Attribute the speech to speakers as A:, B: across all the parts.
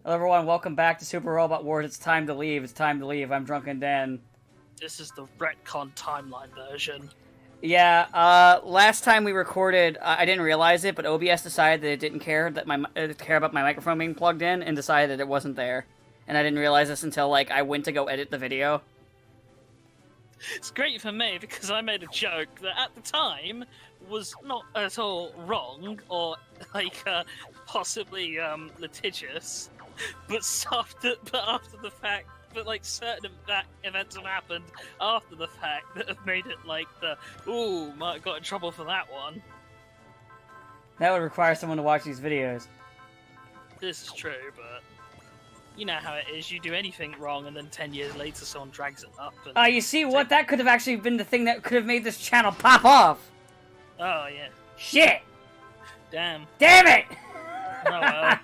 A: Hello everyone, welcome back to Super Robot Wars. It's time to leave. It's time to leave. I'm Drunken Dan.
B: This is the retcon timeline version.
A: Yeah, last time we recorded, I didn't realize it, but OBS decided that it didn't care about my microphone being plugged in, and decided that it wasn't there. And I didn't realize this until like I went to go edit the video.
B: It's great for me because I made a joke that at the time was not at all wrong or possibly litigious, but after the fact, certain events have happened after the fact that have made it like might have got in trouble for that one.
A: That would require someone to watch these videos.
B: This is true, but you know how it is. You do anything wrong, and then 10 years later, someone drags it up. And
A: You see what? That could have actually been the thing that could have made this channel pop off.
B: Oh yeah.
A: Shit!
B: Damn.
A: Damn it!
B: Oh well.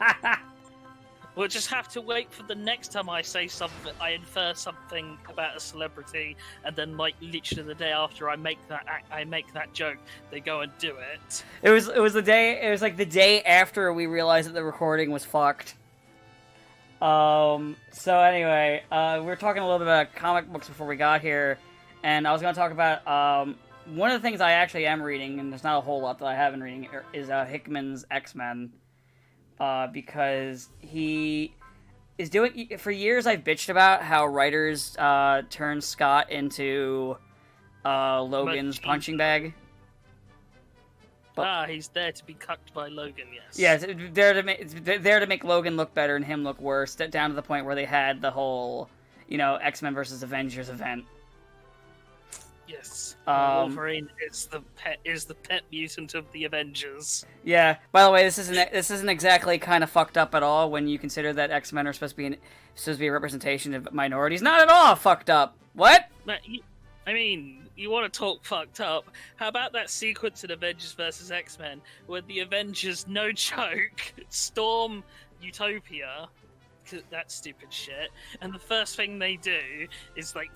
B: We'll just have to wait for the next time I say something, I infer something about a celebrity, and then like literally the day after I make that joke, they go and do it.
A: It was the day after we realized that the recording was fucked. So anyway, we were talking a little bit about comic books before we got here, and I was going to talk about, one of the things I actually am reading, and there's not a whole lot that I have been reading, is, Hickman's X-Men, because he is doing, for years I've bitched about how writers, turn Scott into, Logan's punching bag.
B: He's there to be cucked by Logan, yes.
A: Yeah, it's there to make Logan look better and him look worse, down to the point where they had the whole, X-Men versus Avengers event.
B: Yes. Wolverine is the pet mutant of the Avengers.
A: Yeah. By the way, this isn't exactly kind of fucked up at all when you consider that X-Men are supposed to be a representation of minorities. Not at all fucked up. What?
B: You want to talk fucked up? How about that sequence in Avengers vs. X-Men where the Avengers, no joke, storm Utopia, that stupid shit, and the first thing they do is knock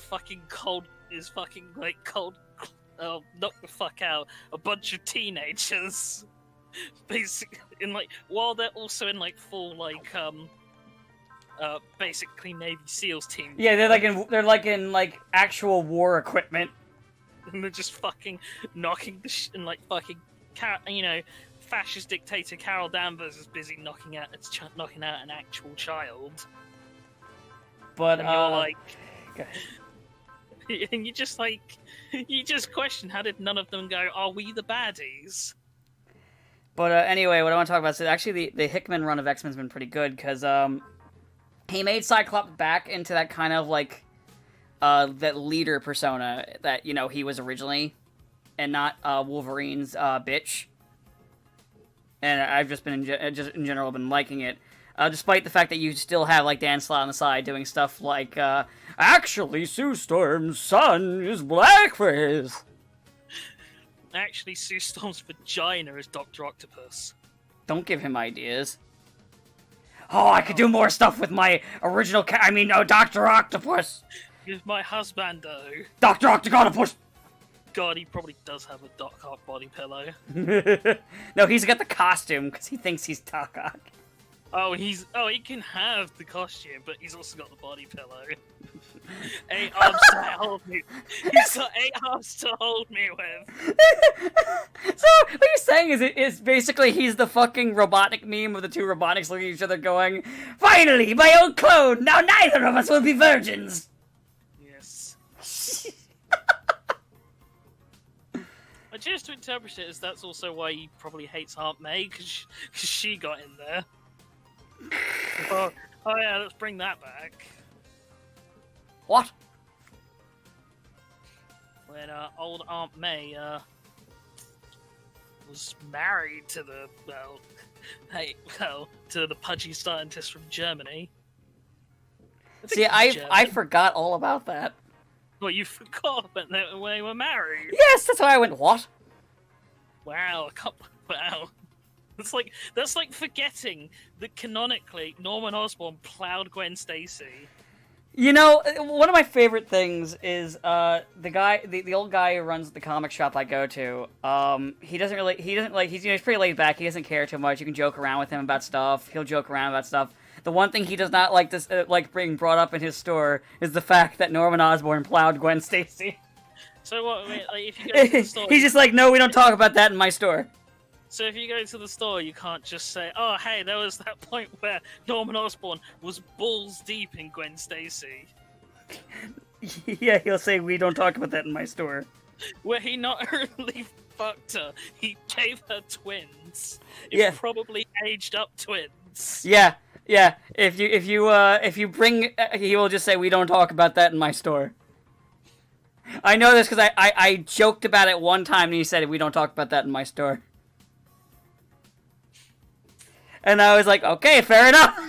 B: the fuck out a bunch of teenagers, basically, while they're also in full basically Navy SEALs team.
A: Yeah, they're like in actual war equipment.
B: And they're just fucking knocking fascist dictator Carol Danvers is busy knocking out an actual child.
A: But
B: and you're like, and you just question, how did none of them go, are we the baddies?
A: But anyway, what I want to talk about is actually the Hickman run of X-Men's been pretty good, because he made Cyclops back into that kind of that leader persona that, he was originally, and not Wolverine's bitch. And I've just been, in general, been liking it. Despite the fact that you still have, Dan Slott on the side doing stuff like, actually, Sue Storm's son is blackface.
B: Actually, Sue Storm's vagina is Dr. Octopus.
A: Don't give him ideas. Oh, I could do more stuff with my original Dr. Octopus!
B: With my husbando.
A: Dr. Octopus!
B: God, he probably does have a Doc Ock body pillow.
A: No, he's got the costume, because he thinks he's Doc Ock.
B: He can have the costume, but he's also got the body pillow. 8 arms to hold me. He's got 8 arms to hold me with.
A: So, what you're saying is basically he's the fucking robotic meme of the two robotics looking at each other going, finally, my old clone! Now neither of us will be virgins!
B: Yes. I choose to interpret it as that's also why he probably hates Aunt May, because she got in there. Oh yeah, let's bring that back.
A: What?
B: When old Aunt May was married to to the pudgy scientist from Germany.
A: See, I forgot all about that.
B: Well, you forgot when they were married.
A: Yes, that's why I went, what?
B: Wow, wow. That's like forgetting that canonically Norman Osborn plowed Gwen Stacy.
A: One of my favorite things is the old guy who runs the comic shop I go to. He's pretty laid back. He doesn't care too much. You can joke around with him about stuff. He'll joke around about stuff. the one thing he does not like to like being brought up in his store is the fact that Norman Osborn plowed Gwen Stacy.
B: So what? Like, if you go to the store,
A: He's just like, no, we don't talk about that in my store.
B: So if you go to the store, you can't just say, "Oh, hey, there was that point where Norman Osborn was balls deep in Gwen Stacy."
A: Yeah, he'll say, we don't talk about that in my store.
B: Where he not only fucked her, he gave her twins.
A: Yeah.
B: Probably aged up twins.
A: Yeah. If you bring, he will just say, we don't talk about that in my store. I know this because I joked about it one time and he said, we don't talk about that in my store. And I was like, okay, fair enough.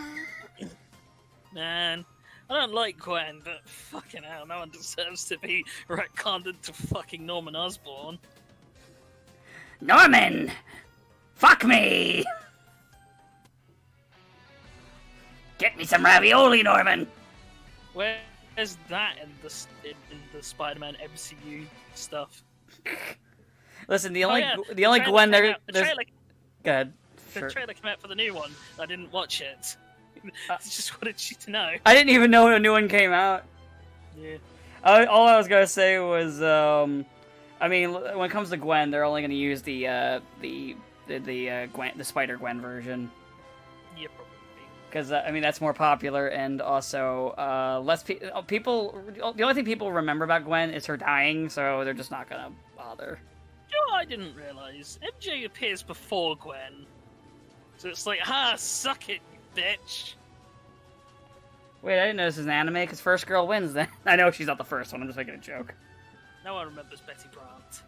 B: Man, I don't like Gwen, but fucking hell, no one deserves to be retconned into fucking Norman Osborn.
A: Norman! Fuck me! Get me some ravioli, Norman!
B: Where's that in the Spider-Man MCU stuff?
A: Listen, the only
B: trailer
A: Gwen
B: came
A: there.
B: out- the trailer,
A: Go ahead.
B: the
A: Sure.
B: trailer came out for the new one. I didn't watch it. I just wanted you to know.
A: I didn't even know when a new one came out.
B: Yeah.
A: All I was gonna say was, I mean, when it comes to Gwen, they're only gonna use the Spider-Gwen version.
B: Yeah, probably.
A: Because, I mean, that's more popular, and also, less people... The only thing people remember about Gwen is her dying, so they're just not gonna bother.
B: You know what I didn't realise? MJ appears before Gwen. So it's like, suck it, you bitch.
A: Wait, I didn't know this was an anime, because first girl wins, then. I know she's not the first one, I'm just making a joke.
B: No one remembers Betty Brant.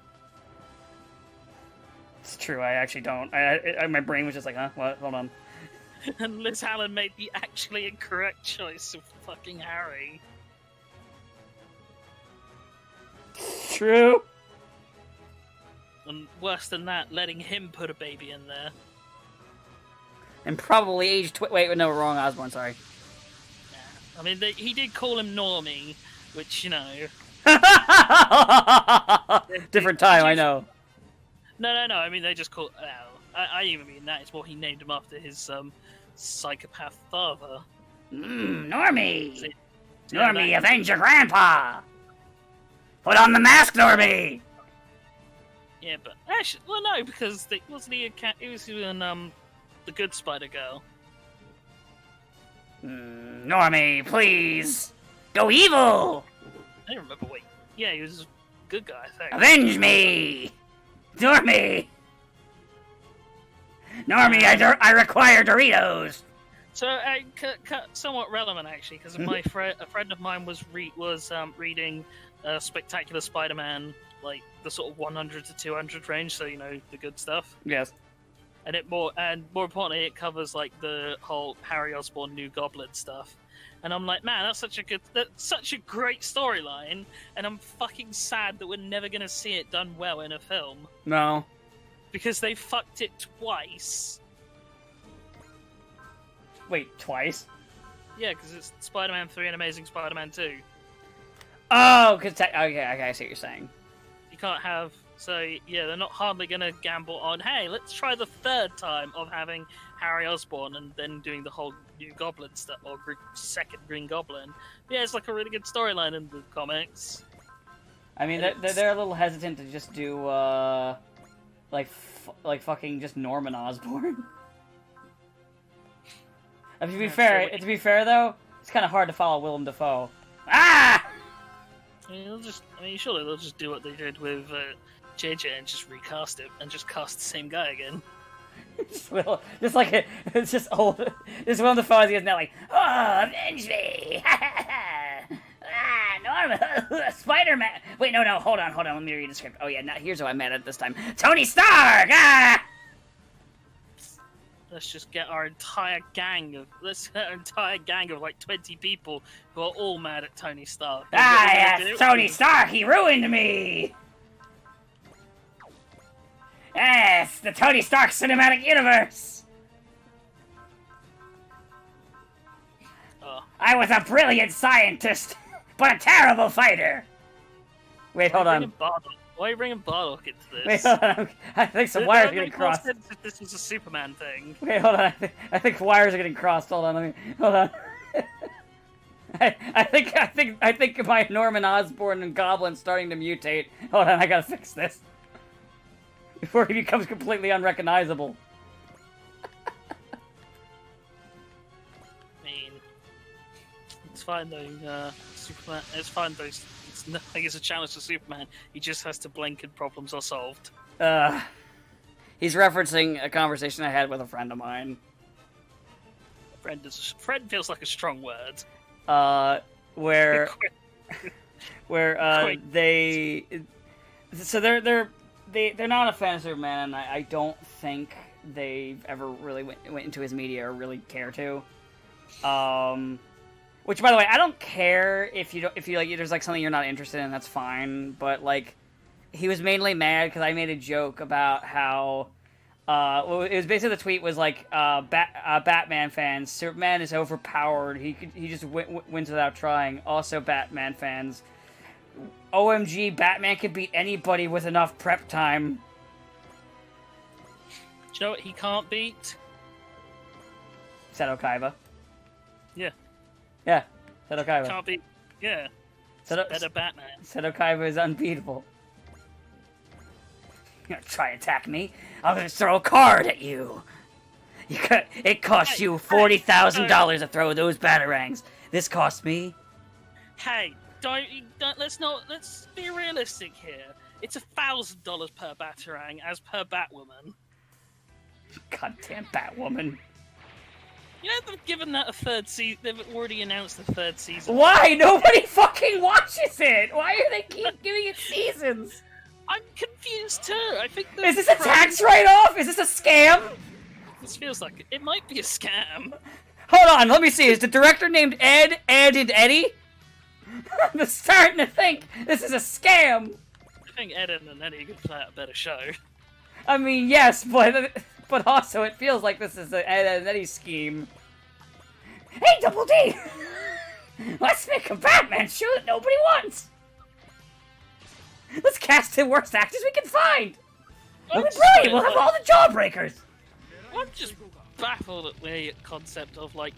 A: It's true, I actually don't. My brain was just like, huh? What? Hold on.
B: And Liz Allen made the actually incorrect choice of fucking Harry.
A: True.
B: And worse than that, letting him put a baby in there.
A: And probably age... Wait, no, wrong Osborn, sorry.
B: I mean, he did call him Normie, which, you know...
A: Different time, I know.
B: No, I mean, they just call... I even mean that. It's more he named him after his, psychopath father.
A: Normie!
B: See,
A: Normie,
B: that-
A: avenge your grandpa! Put on the mask, Normie!
B: Yeah, but... Actually, well, no, because wasn't he a cat... He was in, The Good Spider-Girl.
A: Normie, please! Go evil!
B: I don't remember what... Yeah, he was a good guy, I think.
A: Avenge me! Normie! Normie, I require Doritos!
B: So, somewhat relevant actually, because a friend of mine was reading Spectacular Spider-Man, like the sort of 100 to 200 range, so you know the good stuff.
A: Yes.
B: And more importantly, it covers like the whole Harry Osborn New Goblin stuff. And I'm like, man, that's such a great storyline, and I'm fucking sad that we're never gonna see it done well in a film.
A: No.
B: Because they fucked it twice.
A: Wait, twice?
B: Yeah, because it's Spider-Man 3 and Amazing Spider-Man 2.
A: Oh, because... Okay, I see what you're saying.
B: You can't have... So, yeah, they're not hardly going to gamble on, hey, let's try the third time of having Harry Osborn and then doing the whole New Goblin stuff, or second Green Goblin. Yeah, it's like a really good storyline in the comics.
A: I mean, they're a little hesitant to just do, like fucking just Norman Osborn. To be fair though, it's kind of hard to follow Willem Dafoe. Ah!
B: Surely they'll just do what they did with JJ and just recast it and just cast the same guy again.
A: It's just old. Just Willem Dafoe is now like, oh, avenge me! Norman, Spider-Man. Wait, no, hold on. Let me read the script. Oh yeah, now here's who I met at this time. Tony Stark! Ah!
B: Let's just get our entire gang of like 20 people who are all mad at Tony Stark.
A: Yes, Tony Stark, he ruined me! Yes, the Tony Stark Cinematic Universe! I was a brilliant scientist, but a terrible fighter! Wait, hold on.
B: Why are you bringing Bardock into
A: Wait,
B: this?
A: hold on. I think some
B: It
A: wires are
B: would
A: getting
B: make more
A: crossed.
B: sense if this was a Superman thing.
A: Wait, hold on. I think wires are getting crossed. Hold on. Hold on. I think my Norman Osborn and Goblin's starting to mutate. Hold on, I gotta fix this before he becomes completely unrecognizable.
B: I mean, it's fine though. Superman. It's fine though. It's nothing. It's a challenge to Superman. He just has to blink and problems are solved.
A: He's referencing a conversation I had with a friend of mine.
B: Friend feels like a strong word.
A: Where
B: Quite.
A: they're not a fan of Superman, and I don't think they've ever really went into his media or really care to. Which, by the way, I don't care if you like there's like something you're not interested in. That's fine. But like, he was mainly mad because I made a joke about how. Well, it was basically the tweet was like, Batman fans, Superman is overpowered. He just wins without trying. Also, Batman fans, OMG, Batman could beat anybody with enough prep time.
B: Do you know what he can't beat?
A: Seto Kaiba.
B: Yeah.
A: Yeah, Seto Kaiba.
B: Can't beat. Yeah. Better Batman.
A: Seto Kaiba is unbeatable. You're gonna try and attack me? I'm gonna throw a card at you. It cost you $40,000 to throw those batarangs. This cost me.
B: Hey, don't let's be realistic here. It's $1,000 per Batarang as per Batwoman.
A: Goddamn Batwoman.
B: You know they've given that a third season. They've already announced the third season.
A: Why? Nobody fucking watches it! Why are they keep giving it seasons?
B: I'm confused too. I think
A: Is this a tax write-off? Is this a scam?
B: This feels like it might be a scam.
A: Hold on, let me see. Is the director named Ed, and Eddie? I'm starting to think this is a scam.
B: I think Ed and Eddie could play out a better show.
A: I mean, yes, but also it feels like this is an Ed and Eddie scheme. Hey, Double D! Let's make a Batman show that nobody wants! Let's cast the worst actors we can find! We'll be brilliant! We'll have all the jawbreakers!
B: I'm just baffled at the concept of like,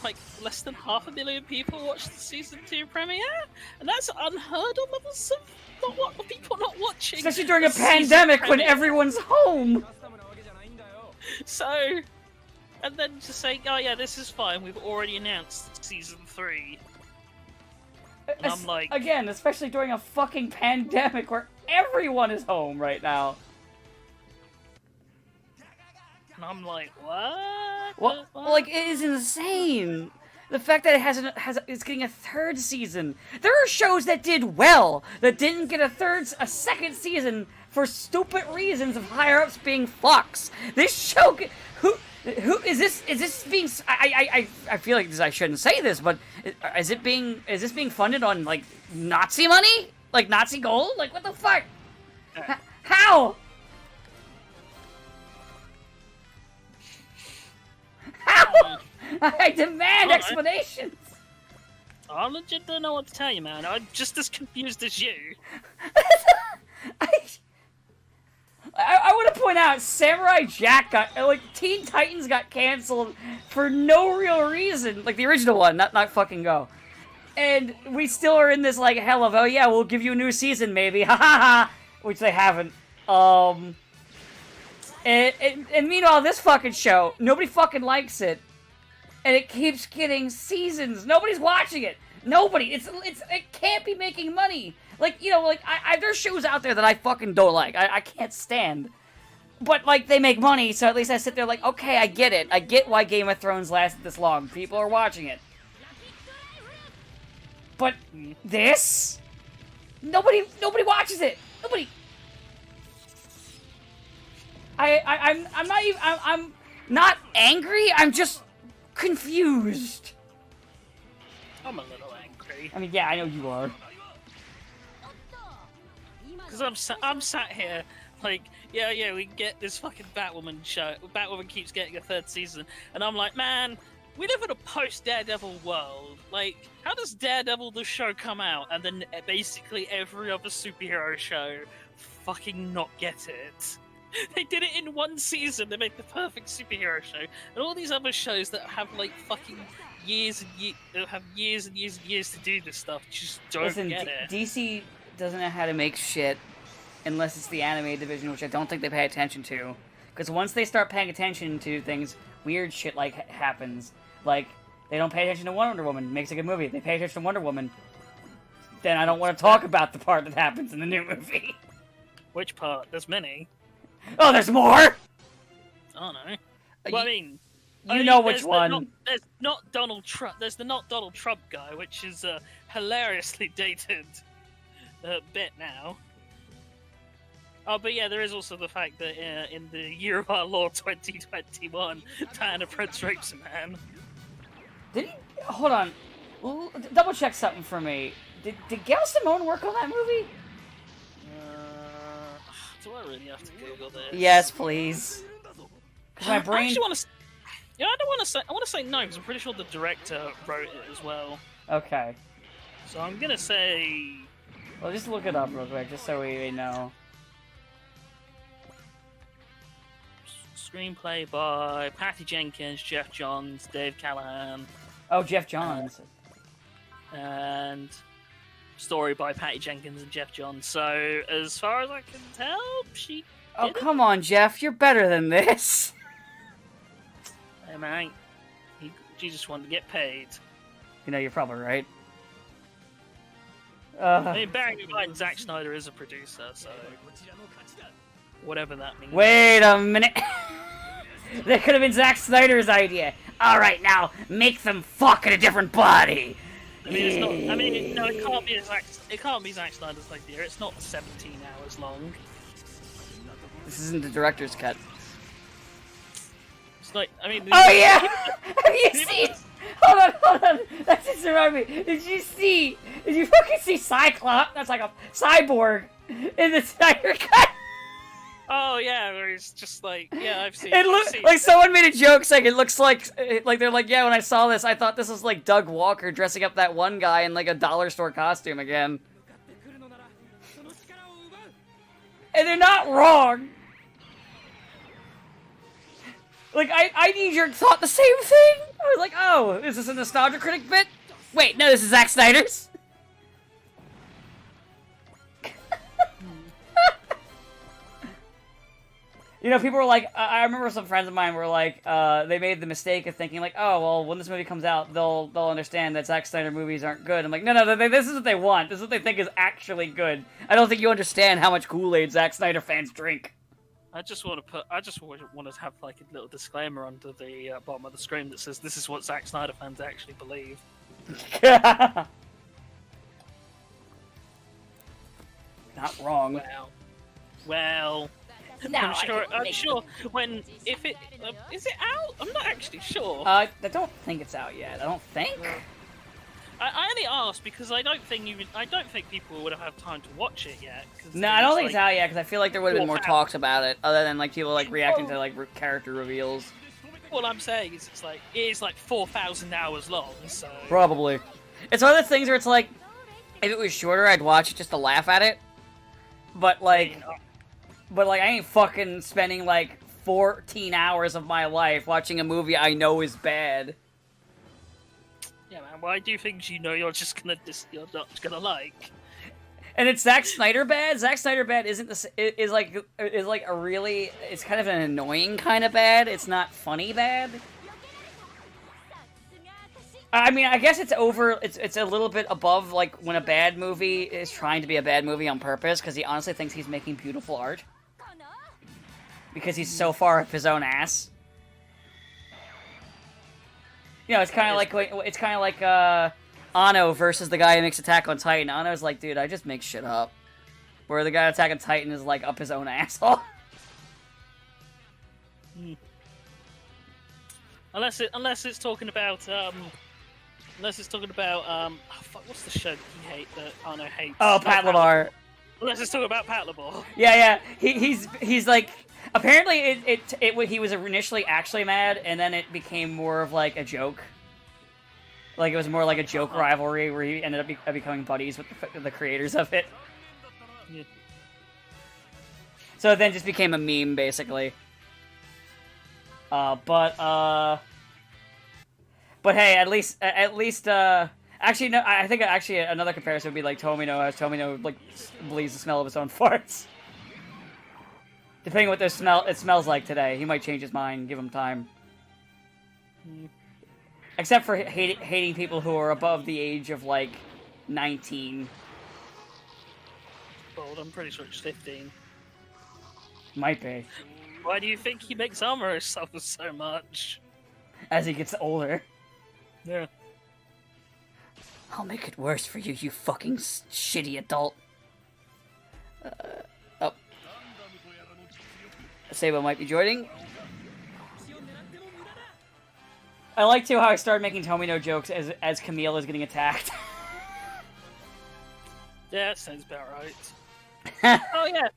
B: like less than 500,000 people watched the season 2 premiere, and that's unheard of levels of people not watching.
A: Especially during a pandemic when everyone's home.
B: So, and then to say, oh yeah, this is fine. We've already announced season 3. And I'm like,
A: again, especially during a fucking pandemic where everyone is home right now.
B: and I'm like, what?
A: Well, like, it is insane. The fact that it's getting a third season. There are shows that did well that didn't get a second season for stupid reasons of higher ups being fucks. This show, who is this? Is this being? I feel like I shouldn't say this, but is this being funded on like Nazi money, like Nazi gold? Like what the fuck? How? How? I demand explanations!
B: I legit don't know what to tell you, man. I'm just as confused as you.
A: I want to point out, Samurai Jack Teen Titans got canceled for no real reason. Like, the original one, not fucking Go. And we still are in this, like, hell of, oh yeah, we'll give you a new season, maybe, ha ha ha! Which they haven't. And meanwhile, this fucking show, nobody fucking likes it. And it keeps getting seasons. Nobody's watching it. Nobody. It can't be making money. Like, you know, like, there's shows out there that I fucking don't like. I can't stand. But, like, they make money, so at least I sit there like, okay, I get it. I get why Game of Thrones lasted this long. People are watching it. But this? Nobody watches it. Nobody. I'm not angry. I'm just confused.
B: I'm a little angry.
A: I mean, yeah, I know you are.
B: Because I'm sat here, like, yeah, we get this fucking Batwoman show. Batwoman keeps getting a third season. And I'm like, man, we live in a post-Daredevil world. Like, how does Daredevil the show come out, and then basically every other superhero show fucking not get it? They did it in one season. They made the perfect superhero show, and all these other shows that have like fucking years and years and years to do this stuff just don't get it.
A: DC doesn't know how to make shit unless it's the anime division, which I don't think they pay attention to. Because once they start paying attention to things, weird shit like happens. Like, they don't pay attention to Wonder Woman, makes a good movie. They pay attention to Wonder Woman, then I don't want to talk about the part that happens in the new movie.
B: Which part? There's many.
A: Oh, there's more!
B: I don't know. Well, I mean,
A: you know which one.
B: There's not Donald Trump. There's the not Donald Trump guy, which is a hilariously dated bit now. Oh, but yeah, there is also the fact that in the year of our Lord 2021, Diana Prince rapes a man.
A: Did he? Hold on. Double check something for me. Did Gail Simone work on that movie?
B: Do I really have to Google this?
A: Yes, please. Because my brain.
B: I actually want to. Yeah, I don't want to say. I want to say no because I'm pretty sure the director wrote it as well.
A: Okay.
B: So I'm gonna say.
A: Well, just look it up real quick, just so we know.
B: Screenplay by Patty Jenkins, Jeff Johns, Dave Callahan.
A: Oh, Jeff Johns.
B: And story by Patty Jenkins and Jeff Johns. So, as far as I can tell, she.
A: Oh, come on, Jeff. You're better than this.
B: Hey, man. She just wanted to get paid.
A: You know, you're probably right.
B: I mean, bearing in mind, Zack Snyder is a producer, so. Whatever that means.
A: Wait a minute. That could have been Zack Snyder's idea. Alright, now, make them fuck in a different body.
B: I mean, it's not. I mean, no, it can't be Zack Snyder's idea. It's not 17 hours long.
A: This isn't the director's cut.
B: It's like, I mean.
A: Oh yeah! Have you seen? Hold on. That just reminded me. Did you fucking see Cyclops? That's like a cyborg in the Snyder cut.
B: Oh yeah, where he's just like, yeah, I've seen.
A: It looks like someone made a joke saying it looks like they're like, yeah, when I saw this, I thought this was like Doug Walker dressing up that one guy in like a dollar store costume again. And they're not wrong. Like, I need your thought the same thing. I was like, oh, is this a Nostalgia Critic bit? Wait, no, this is Zack Snyder's. You know, people were like, I remember some friends of mine were like, they made the mistake of thinking like, oh, well, when this movie comes out, they'll understand that Zack Snyder movies aren't good. I'm like, no, this is what they want. This is what they think is actually good. I don't think you understand how much Kool-Aid Zack Snyder fans drink.
B: I just want to have like a little disclaimer under the bottom of the screen that says this is what Zack Snyder fans actually believe.
A: Not wrong.
B: Well.
A: No,
B: I'm sure. When if it is it out? I'm not actually sure.
A: I don't think it's out yet. I don't think.
B: I only asked because I don't think people would have had time to watch it yet.
A: No, I don't think it's out yet because I feel like there would have been more talks about it, other than like people like reacting to like character reveals.
B: All I'm saying is it is like 4,000 hours long, so
A: probably. It's one of the things where it's like, if it was shorter, I'd watch it just to laugh at it. But like, I ain't fucking spending like 14 hours of my life watching a movie I know is bad.
B: Yeah, man. Why do things you know you're not gonna like?
A: And it's Zack Snyder bad. Zack Snyder bad isn't is like a really, it's kind of an annoying kind of bad. It's not funny bad. I mean, I guess it's over. It's a little bit above like when a bad movie is trying to be a bad movie on purpose because he honestly thinks he's making beautiful art. Because he's so far up his own ass. You know, it's kind of like Anno versus the guy who makes Attack on Titan. Anno's like, dude, I just make shit up. Where the guy Attack on Titan is like up his own asshole.
B: Unless it's talking about what's the show that he hates that Anno hates?
A: Oh, Pat Lamar.
B: Unless it's talking about Pat Lamar.
A: Yeah. He's like, Apparently, he was initially actually mad, and then it became more of like a joke. Like it was more like a joke rivalry where he ended up becoming buddies with the creators of it.
B: Yeah.
A: So it then just became a meme, basically. But hey, at least, actually, no, I think actually another comparison would be like Tomino, as Tomino, like, believes the smell of his own farts. Depending on what it smells like today, he might change his mind, give him time. Except for hating people who are above the age of, like, 19.
B: Well, I'm pretty sure it's 15.
A: Might be.
B: Why do you think he makes Amuro suffer so much?
A: As he gets older.
B: Yeah.
A: I'll make it worse for you, you fucking shitty adult. Oh. Sabo might be joining. I like, too, how I started making Tomino jokes as Camille is getting attacked.
B: Yeah, that sounds about right. Oh yeah,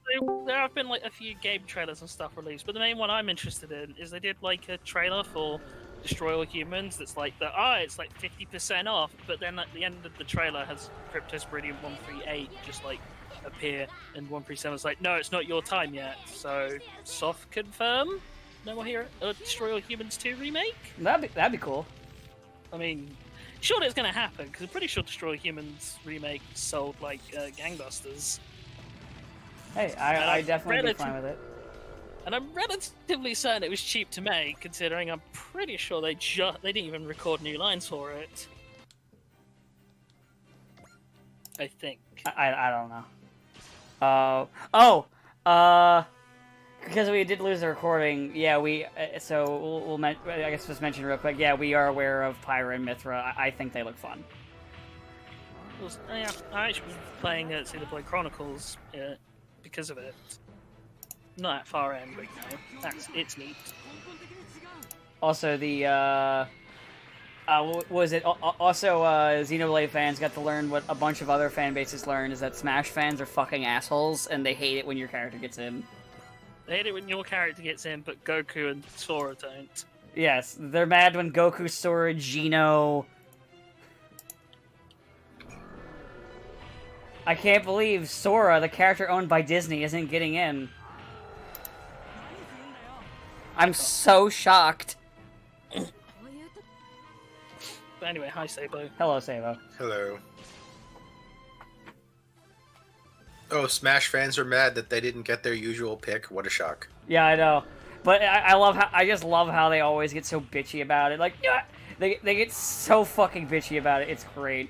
B: there have been like a few game trailers and stuff released, but the main one I'm interested in is they did like a trailer for Destroy All Humans that's like it's like 50% off, but then at the end of the trailer has Cryptosporidium 138 just like appear, and 137 is like, no, it's not your time yet. So soft confirm, no more here. Destroy All Humans 2 remake.
A: That'd be cool.
B: I mean, surely it's gonna happen because I'm pretty sure Destroy All Humans remake sold like gangbusters.
A: Hey, I definitely be fine with it.
B: And I'm relatively certain it was cheap to make, considering I'm pretty sure they didn't even record new lines for it. I think.
A: I don't know. Because we did lose the recording. Yeah, so we'll I guess just mention real quick. Yeah, we are aware of Pyra and Mithra. I think they look fun.
B: Yeah, I actually was playing Xenoblade Chronicles because of it. Not that far in, but it's neat.
A: Also, Xenoblade fans got to learn what a bunch of other fan bases learned, is that Smash fans are fucking assholes, and they hate it when your character gets in.
B: They hate it when your character gets in, but Goku and Sora don't.
A: Yes, they're mad when Goku, Sora, Gino... I can't believe Sora, the character owned by Disney, isn't getting in. I'm so shocked.
B: But anyway, hi Sabo.
A: Hello, Sabo.
C: Hello. Oh, Smash fans are mad that they didn't get their usual pick. What a shock.
A: Yeah, I know. But I just love how they always get so bitchy about it. Like, yeah, they get so fucking bitchy about it. It's great.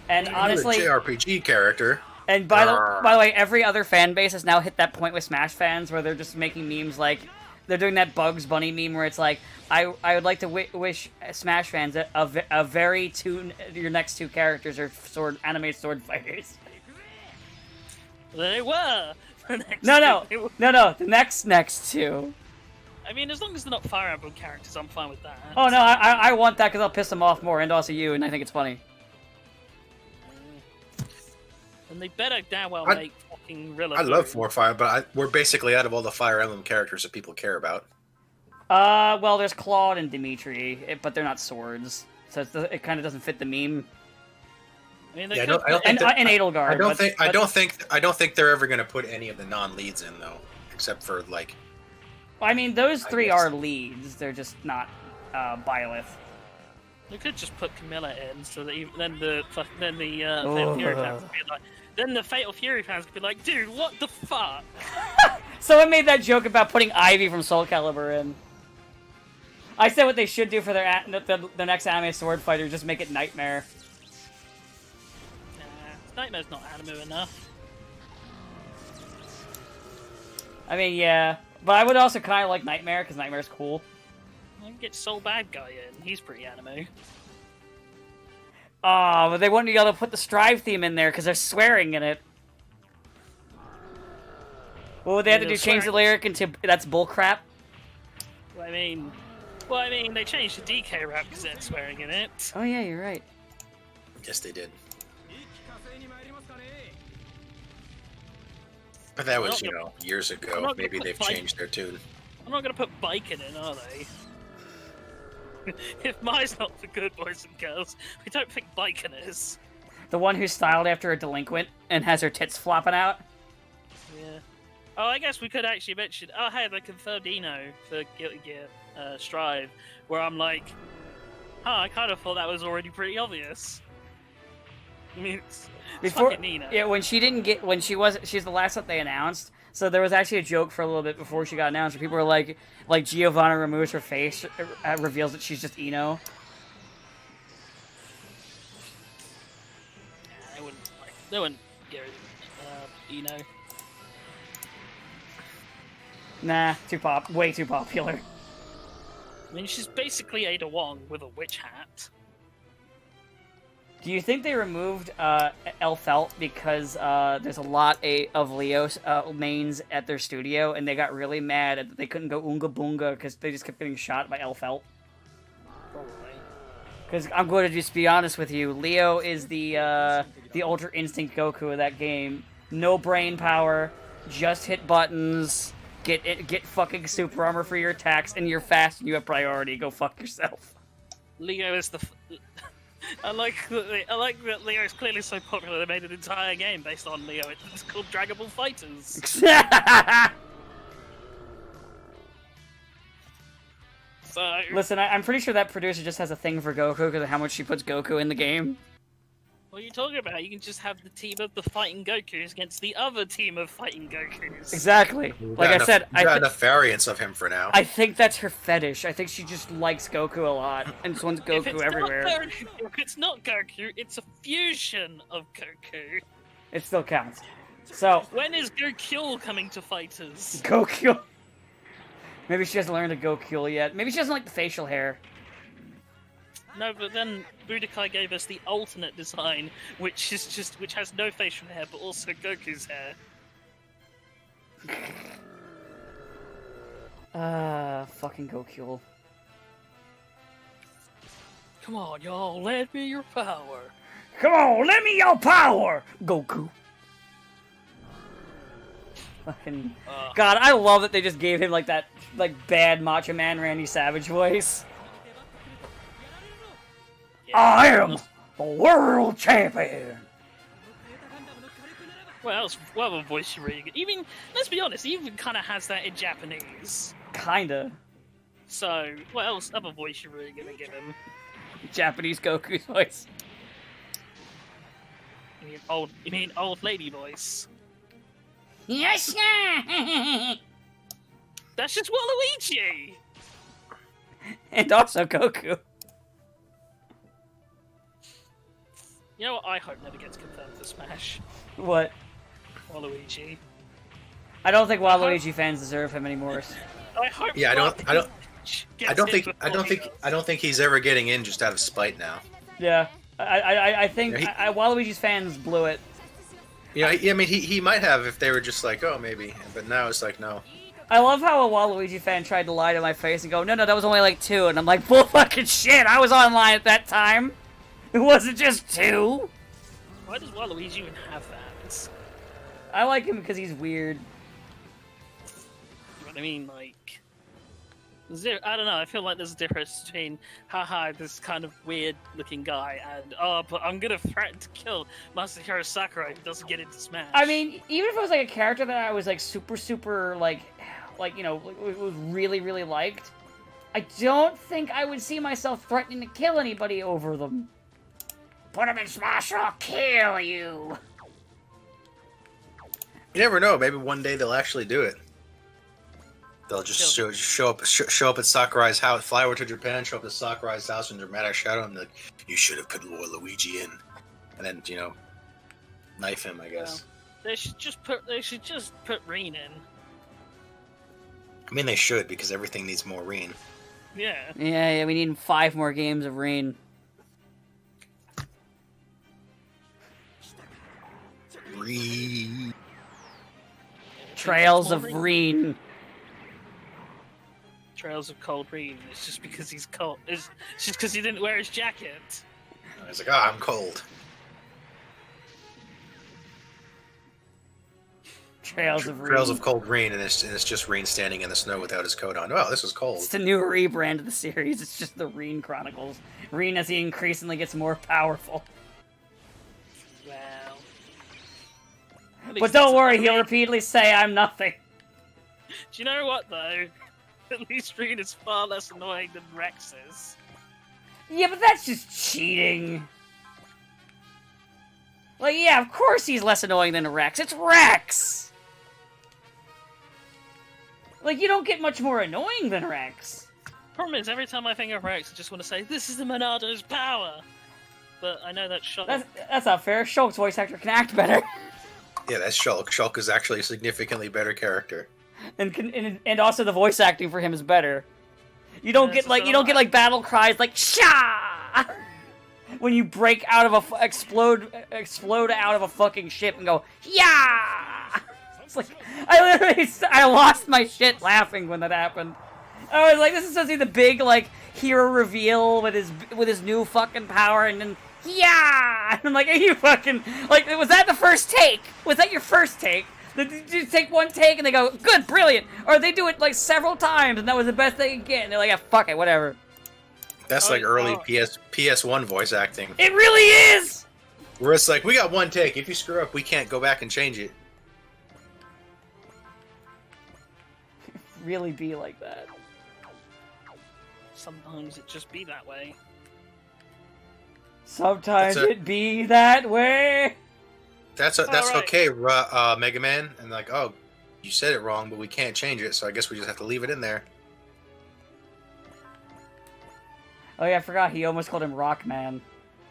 A: And honestly,
C: JRPG character.
A: And by the way, every other fan base has now hit that point with Smash fans where they're just making memes like they're doing that Bugs Bunny meme where it's like, I would like to wish Smash fans your next two characters are anime sword fighters.
B: They were.
A: No, the next two.
B: I mean, as long as they're not Fire Emblem characters, I'm fine with that.
A: Oh no, I want that because I'll piss them off more, and also you, and I think it's funny.
B: And they better damn well make fucking Rilla.
C: I love 4 or 5, but we're basically out of all the Fire Emblem characters that people care about.
A: Well, there's Claude and Dimitri, but they're not swords, so it kind of doesn't fit the meme.
B: I mean,
C: I don't think
A: and Edelgard.
C: I don't think they're ever going to put any of the non-leads in though, except for like.
A: I mean, those three are leads. They're just not Byleth.
B: You could just put Camilla in, so that then the Fatal Fury fans could be like, then the Fatal Fury fans could be like, dude, what the fuck?
A: Someone made that joke about putting Ivy from Soul Calibur in. I said what they should do for the next anime sword fighter, just make it Nightmare.
B: Nightmare's not anime enough.
A: I mean, yeah, but I would also kind of like Nightmare because Nightmare's cool.
B: I can get Soul Bad Guy in. He's pretty anime.
A: Oh, but they wouldn't be able to put the Strive theme in there because they're swearing in it. What would they have to do? Change the lyric into that's bullcrap?
B: I mean, they changed the DK rap because they're swearing in it.
A: Oh yeah, you're right.
C: Yes, they did. But that
B: I'm
C: was,
B: not
C: years
B: I'm
C: ago.
B: not gonna
C: Maybe
B: put
C: they've
B: fight-
C: changed their tune.
B: I'm not gonna put biking in, are they? If Mai's not for good boys and girls, we don't think bikiners.
A: The one who's styled after a delinquent and has her tits flopping out.
B: Yeah. Oh, I guess we could actually mention. Oh, hey, they confirmed Eno for Guilty Gear Strive, where I'm like, I kind of thought that was already pretty obvious. I mean, it's fucking Eno.
A: Yeah, when she didn't get, she's the last that they announced. So there was actually a joke for a little bit before she got announced, where people were like Giovanna removes her face, reveals that she's just Eno.
B: They wouldn't get Eno.
A: Nah, way too popular.
B: I mean, she's basically Ada Wong with a witch hat.
A: Do you think they removed El Felt because there's a lot of Leo's mains at their studio, and they got really mad that they couldn't go Oonga Boonga because they just kept getting shot by El Felt?
B: Probably.
A: Because I'm going to just be honest with you, Leo is the Ultra Instinct Goku of that game. No brain power, just hit buttons, get fucking super armor for your attacks, and you're fast and you have priority. Go fuck yourself.
B: Leo is the. I like that Leo is clearly so popular they made an entire game based on Leo. It's called Dragon Ball Fighters. So
A: Listen, I'm pretty sure that producer just has a thing for Goku because of how much she puts Goku in the game.
B: what are you talking about? You can just have the team of the fighting Gokus against the other team of fighting Gokus.
A: Exactly. Like I said,
C: I got enough variants of him for now.
A: I think that's her fetish. I think she just likes Goku a lot and just wants
B: If
A: Goku
B: it's
A: everywhere.
B: if it's not Goku, it's a fusion of Goku.
A: It still counts. So,
B: When is Goku coming to Fighters?
A: Goku. Maybe she hasn't learned to Goku yet. Maybe she doesn't like the facial hair.
B: No, but then Budokai gave us the alternate design, which has no facial hair, but also Goku's hair.
A: Fucking Goku.
B: Come on, y'all, lend me your power.
A: Come on, let me your power, Goku. Fucking God, I love that they just gave him like that, bad Macho Man Randy Savage voice.
B: Yeah.
A: I am the world champion.
B: What else? What other voice should we get? Even, let's be honest, he even kind of has that in Japanese.
A: Kinda.
B: So, what else? Other voice you really gonna give him?
A: Japanese Goku's voice.
B: You mean old lady voice?
A: Yes, sir.
B: That's just Waluigi!
A: And also Goku.
B: You know what I hope never gets confirmed for Smash?
A: What?
B: Waluigi.
A: I don't think Waluigi fans deserve him anymore.
B: I hope.
C: Yeah, I don't
B: Waluigi
C: think he's ever getting in just out of spite now.
A: Yeah, I think
C: Yeah,
A: Waluigi's fans blew it.
C: Yeah, I mean, he might have if they were just like, oh, maybe. But now it's like, no.
A: I love how a Waluigi fan tried to lie to my face and go, no, that was only like 2. And I'm like, bull fucking shit, I was online at that time. It wasn't just 2.
B: Why does Waluigi even have fans?
A: I like him because he's weird.
B: You know what I mean? Like, I don't know. I feel like there's a difference between, haha, this kind of weird-looking guy, and but I'm gonna threaten to kill Masahiro Sakurai if he doesn't get into Smash.
A: I mean, even if it was like a character that I was like super like you know, was really liked, I don't think I would see myself threatening to kill anybody over them. Put him in Smash or I'll kill you.
C: You never know. Maybe one day they'll actually do it. They'll just show up at Sakurai's house, fly over to Japan, show up at Sakurai's house in dramatic shadow, and be like, you should have put Luigi in, and then knife him. I guess.
B: Well, they should just put Reen in.
C: I mean, they should because everything needs more Reen.
B: Yeah.
A: Yeah, we need 5 more games of Reen.
C: Reen.
A: Trails of Reen.
B: Trails of Cold Reen. It's just because he's cold. It's just because he didn't wear his jacket.
C: He's like, I'm cold.
A: Trails of Reen.
C: Trails of Cold Reen, and it's just Reen standing in the snow without his coat on. Wow, this was cold.
A: It's the new rebrand of the series. It's just the Reen Chronicles. Reen, as he increasingly gets more powerful.
B: Well.
A: But don't worry, he'll repeatedly say, "I'm nothing."
B: Do you know what, though? At least Reen is far less annoying than Rex is.
A: Yeah, but that's just cheating. Like, yeah, of course he's less annoying than Rex. It's Rex! Like, you don't get much more annoying than Rex.
B: Problem is, every time I think of Rex, I just want to say, this is the Monado's power! But I know that's Shulk.
A: That's not fair. Shulk's voice actor can act better.
C: Yeah, that's Shulk. Shulk is actually a significantly better character.
A: And also the voice acting for him is better. You don't get like battle cries like "Sha!" when you break out of explode out of a fucking ship and go "Yeah!" It's like I lost my shit laughing when that happened. I was like, this is supposed to be the big like hero reveal with his new fucking power, and then "Yeah!" And I'm like, are you fucking like, was that the first take? Was that your first take? Did you take one take and they go, good, brilliant? Or they do it like several times and that was the best they could get and they're like, yeah, fuck it, whatever.
C: That's like early PS1 voice acting.
A: It really is!
C: Where it's like, we got one take. If you screw up, we can't go back and change it.
A: Really be like that.
B: Sometimes it just be that way.
A: Sometimes it be that way.
C: That's
B: right.
C: okay, Mega Man. And like, oh, you said it wrong, but we can't change it, so I guess we just have to leave it in there.
A: Oh yeah, I forgot. He almost called him Rockman.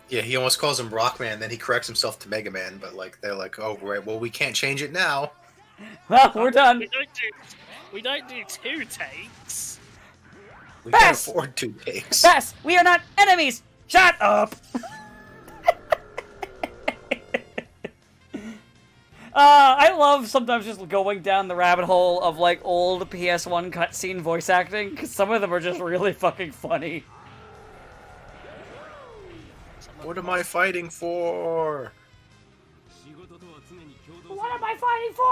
C: Yeah, he almost calls him Rockman, then he corrects himself to Mega Man, but like they're like, oh right, well we can't change it now.
A: Well, we're done.
B: We don't do 2 takes.
C: We
A: Bess!
C: can't afford 2 takes.
A: Bess, we are not enemies. Shut up. I love sometimes just going down the rabbit hole of like old PS1 cutscene voice acting, because some of them are just really fucking funny.
C: What am I fighting for?
A: What am I fighting for?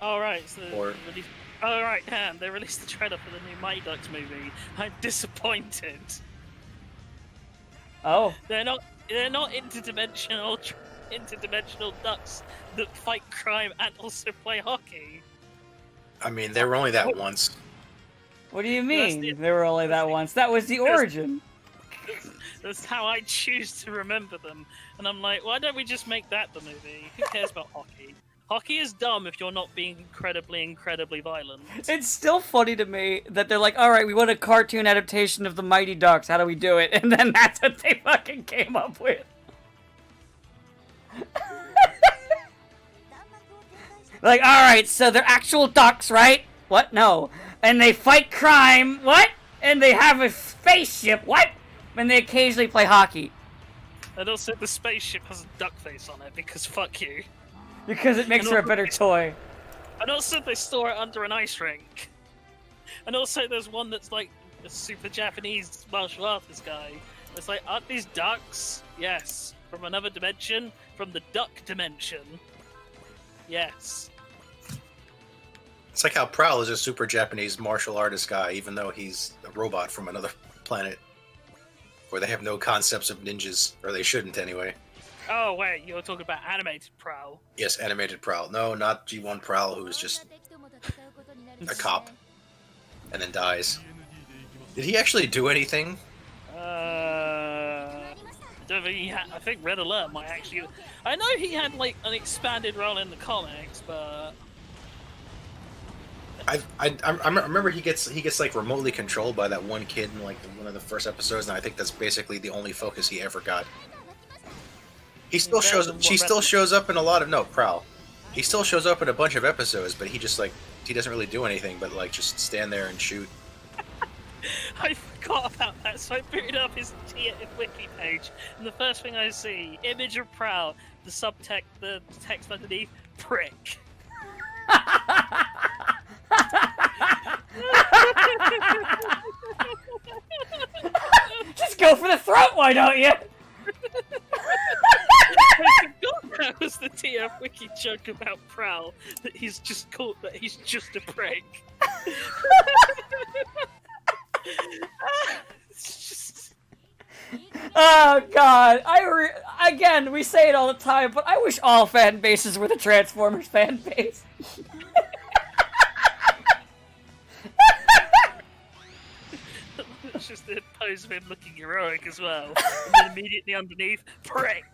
B: Alright, so they released the trailer for the new Mighty Ducks movie. I'm disappointed.
A: Oh.
B: They're not interdimensional ducks that fight crime and also play hockey.
C: I mean, they were only that once.
A: What do you mean? They were only that once. That was the origin.
B: That's how I choose to remember them. And I'm like, why don't we just make that the movie? Who cares about hockey? Hockey is dumb if you're not being incredibly violent.
A: It's still funny to me that they're like, alright, we want a cartoon adaptation of the Mighty Ducks, how do we do it? And then that's what they fucking came up with. Like, alright, so they're actual ducks, right? What? No. And they fight crime, what? And they have a spaceship, what? And they occasionally play hockey.
B: And also the spaceship has a duck face on it, because fuck you.
A: Because it makes her a better toy.
B: And also they store it under an ice rink. And also there's one that's like a super Japanese martial artist guy. It's like, aren't these ducks? Yes. From another dimension? From the duck dimension? Yes.
C: It's like how Prowl is a super Japanese martial artist guy, even though he's a robot from another planet. Where they have no concepts of ninjas, or they shouldn't anyway.
B: Oh wait, you're talking about animated Prowl.
C: Yes, animated Prowl. No, not G1 Prowl, who's just a cop. And then dies. Did he actually do anything?
B: I don't think he had. I think Red Alert might actually. I know he had like an expanded role in the comics, but
C: I remember he gets like remotely controlled by that one kid in like one of the first episodes, and I think that's basically the only focus he ever got. He still shows up in a lot of Prowl. He still shows up in a bunch of episodes, but he doesn't really do anything but like just stand there and shoot.
B: I forgot about that, so I booted up his wiki page, and the first thing I see, image of Prowl, the text underneath, prick.
A: Just go for the throat, why don't you?
B: wiki joke about Prowl that he's just a prick. It's just...
A: Oh god, again, we say it all the time, but I wish all fan bases were the Transformers fan base.
B: It's just the pose of him looking heroic as well, and then immediately underneath, prick.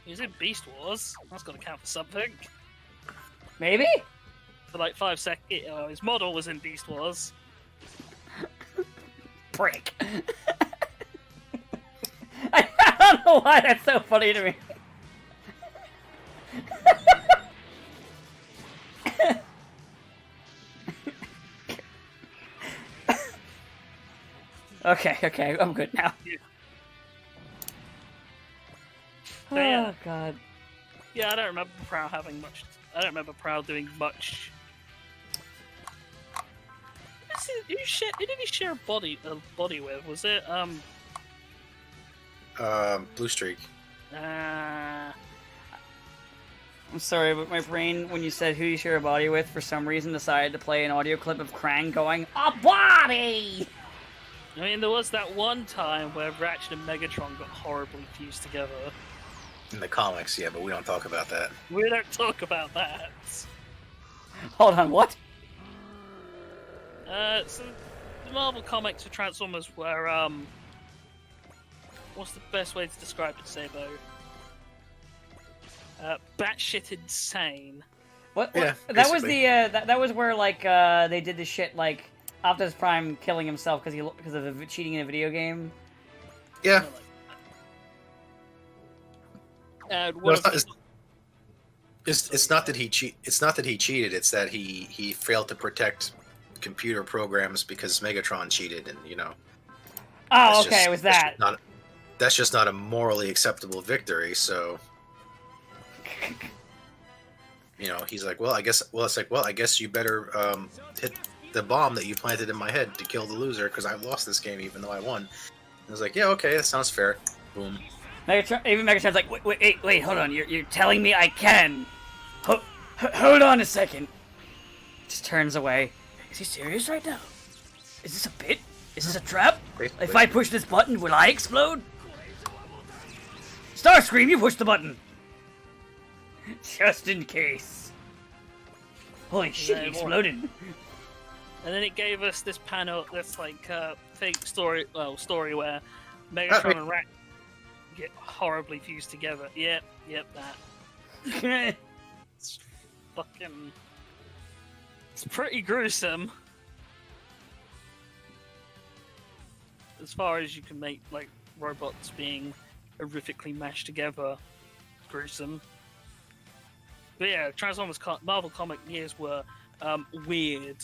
B: He was in Beast Wars. That's got to count for something.
A: Maybe?
B: For like 5 seconds, his model was in Beast Wars.
A: Prick. I don't know why that's so funny to me. Okay, I'm good now.
B: Yeah.
A: Oh god.
B: Yeah, I don't remember Prowl having much. I don't remember Prowl doing much. Who did he share a body with? Was it
C: Blue Streak.
A: I'm sorry, but my brain, when you said who you share a body with, for some reason decided to play an audio clip of Krang going, "A body!"
B: I mean, there was that one time where Ratchet and Megatron got horribly fused together.
C: In the comics, yeah, but we don't talk about that.
B: We don't talk about that.
A: Hold on, what?
B: So the Marvel comics for Transformers were, what's the best way to describe it, Sabo? Batshit insane.
A: What?
C: Yeah,
A: that was
C: basically.
A: the that was where like they did the shit like Optimus Prime killing himself because of cheating in a video game.
C: Yeah.
B: And
C: No,
B: one
C: it's, not, it's not that he It's not that he cheated. It's that he failed to protect computer programs because Megatron cheated, and
A: Oh, okay, it was that.
C: That's just not a morally acceptable victory. So, he's like, I guess you better hit the bomb that you planted in my head to kill the loser because I lost this game even though I won. And I was like, yeah, okay, that sounds fair. Boom.
A: Megatron's like, wait, hold on, you're telling me I can? Hold on a second. Just turns away. Is he serious right now? Is this a bit? Is this a trap?
C: Basically.
A: If I push this button, will I explode? Starscream, you push the button! Just in case. Holy shit, he exploded.
B: And then it gave us this panel, this like fake story where Megatron and Rat get horribly fused together. Yep, that. It's fucking. It's pretty gruesome. As far as you can make like robots being horrifically mashed together, gruesome. But yeah, Transformers Marvel comic years were weird,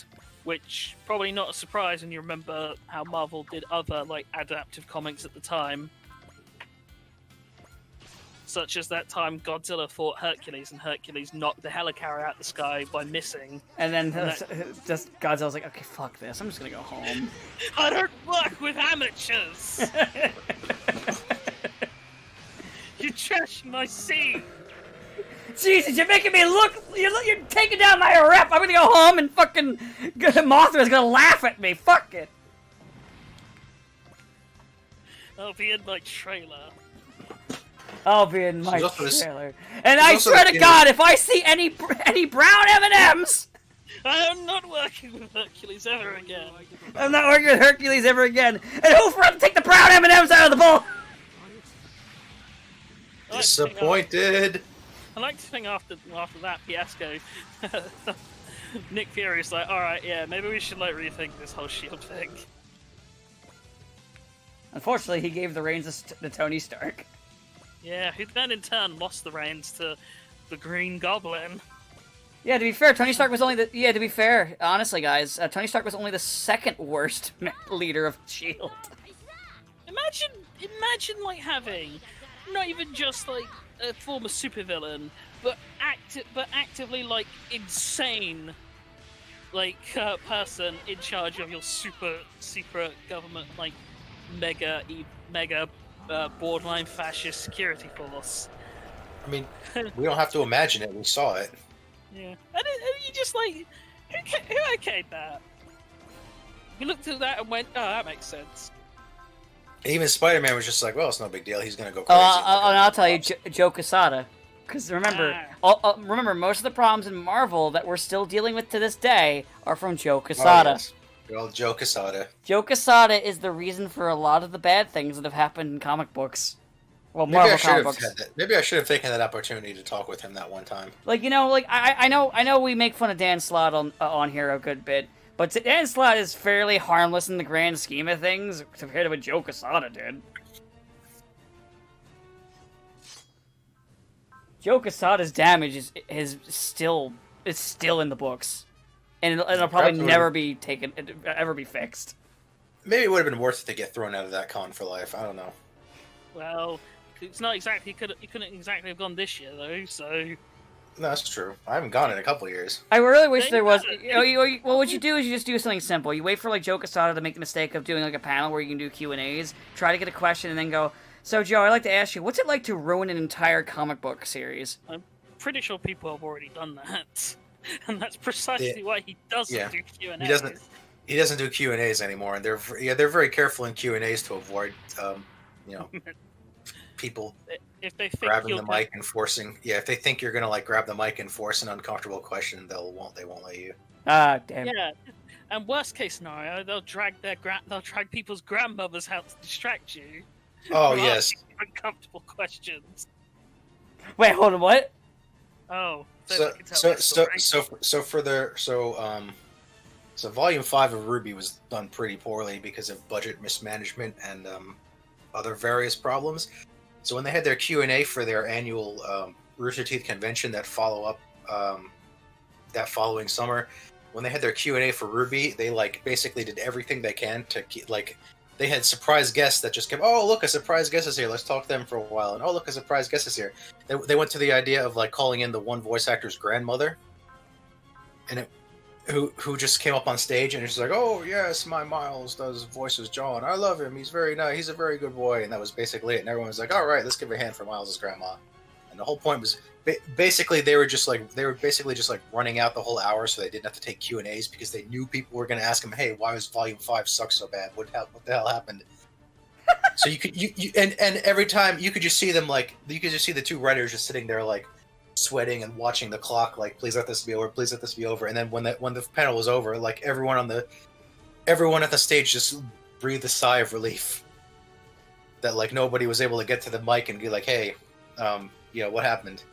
B: which probably not a surprise when you remember how Marvel did other like adaptive comics at the time. Such as that time Godzilla fought Hercules and Hercules knocked the helicarrier out of the sky by missing.
A: And then just Godzilla's like, okay, fuck this, I'm just gonna go home.
B: I don't work with amateurs! You're trashing my scene!
A: Jesus, you're making me look. You're taking down my rep. I'm gonna go home and fucking Mothra's gonna laugh at me. Fuck it.
B: I'll be in my trailer.
A: I'll be in my
C: She's
A: trailer. And I swear to God, if I see any brown M&Ms,
B: I am not working with Hercules ever again.
A: I'm not working with Hercules ever again. And who for to take the brown M&Ms out of the bowl?
C: Disappointed.
B: I like to think after that fiasco, Nick Fury's like, alright, yeah, maybe we should like rethink this whole SHIELD thing.
A: Unfortunately, he gave the reins to Tony Stark.
B: Yeah, who then in turn lost the reins to the Green Goblin.
A: Yeah, to be fair, Tony Stark was only the... Yeah, to be fair, honestly, guys, Tony Stark was only the second worst leader of S.H.I.E.L.D.
B: Imagine like having, not even just like a former supervillain, but actively like insane, person in charge of your super secret government, like mega borderline fascist security force.
C: I mean, we don't have to imagine it. We saw it.
B: Yeah, and you just like, who okayed that? You looked at that and went, "Oh, that makes sense."
C: Even Spider-Man was just like, well, it's no big deal. He's gonna go
A: Oh,
C: crazy.
A: I'll tell you, Joe Quesada. Because remember, remember, most of the problems in Marvel that we're still dealing with to this day are from Joe Quesada.
C: Oh, yes. Well, Joe Quesada.
A: Joe Quesada is the reason for a lot of the bad things that have happened in comic books. Well, Marvel comic books.
C: Maybe I should have taken that opportunity to talk with him that one time.
A: Like, you know, like I know we make fun of Dan Slott on here a good bit, but Dan Slott is fairly harmless in the grand scheme of things compared to what Joe Quesada did. Joe Quesada's damage is still in the books, and it'll probably never be ever be fixed.
C: Maybe it would have been worth it to get thrown out of that con for life. I don't know.
B: Well, it's not exactly. You couldn't exactly have gone this year though. So.
C: No, that's true. I haven't gone in a couple of years.
A: I really wish there was. Well, what you do is you just do something simple. You wait for like Joe Quesada to make the mistake of doing like a panel where you can do Q&As. Try to get a question and then go. So, Joe, I'd like to ask you, what's it like to ruin an entire comic book series?
B: I'm pretty sure people have already done that, and that's precisely why he doesn't do Q&As.
C: He doesn't do Q&As anymore, and they're very careful in Q&As to avoid, people
B: if they think
C: grabbing the mic and forcing. Yeah, if they think you're gonna like grab the mic and force an uncomfortable question, they won't let you.
A: Ah, damn.
B: Yeah, and worst case scenario, they'll drag people's grandmothers out to distract you.
C: Oh yes.
B: Uncomfortable questions.
A: Wait, hold on, what?
B: Oh.
C: So Volume 5 of RWBY was done pretty poorly because of budget mismanagement and other various problems. So when they had their Q&A for their annual Rooster Teeth convention that that following summer, when they had their Q&A for RWBY, they like basically did everything they can to keep like. They had surprise guests that just kept, oh, look, a surprise guest is here. Let's talk to them for a while. And, oh, look, a surprise guest is here. They went to the idea of, like, calling in the one voice actor's grandmother. And who just came up on stage and was like, oh, yes, my Miles does voices John. I love him. He's very nice. He's a very good boy. And that was basically it. And everyone was like, all right, let's give a hand for Miles' grandma. And the whole point was, basically, they were basically just running out the whole hour so they didn't have to take Q&As because they knew people were going to ask them, hey, why was Volume 5 suck so bad? What the hell happened? So and every time you could just see them you could just see the two writers just sitting there like sweating and watching the clock like, please let this be over, please let this be over. And then when the panel was over, like everyone at the stage just breathed a sigh of relief that like nobody was able to get to the mic and be like, hey, what happened?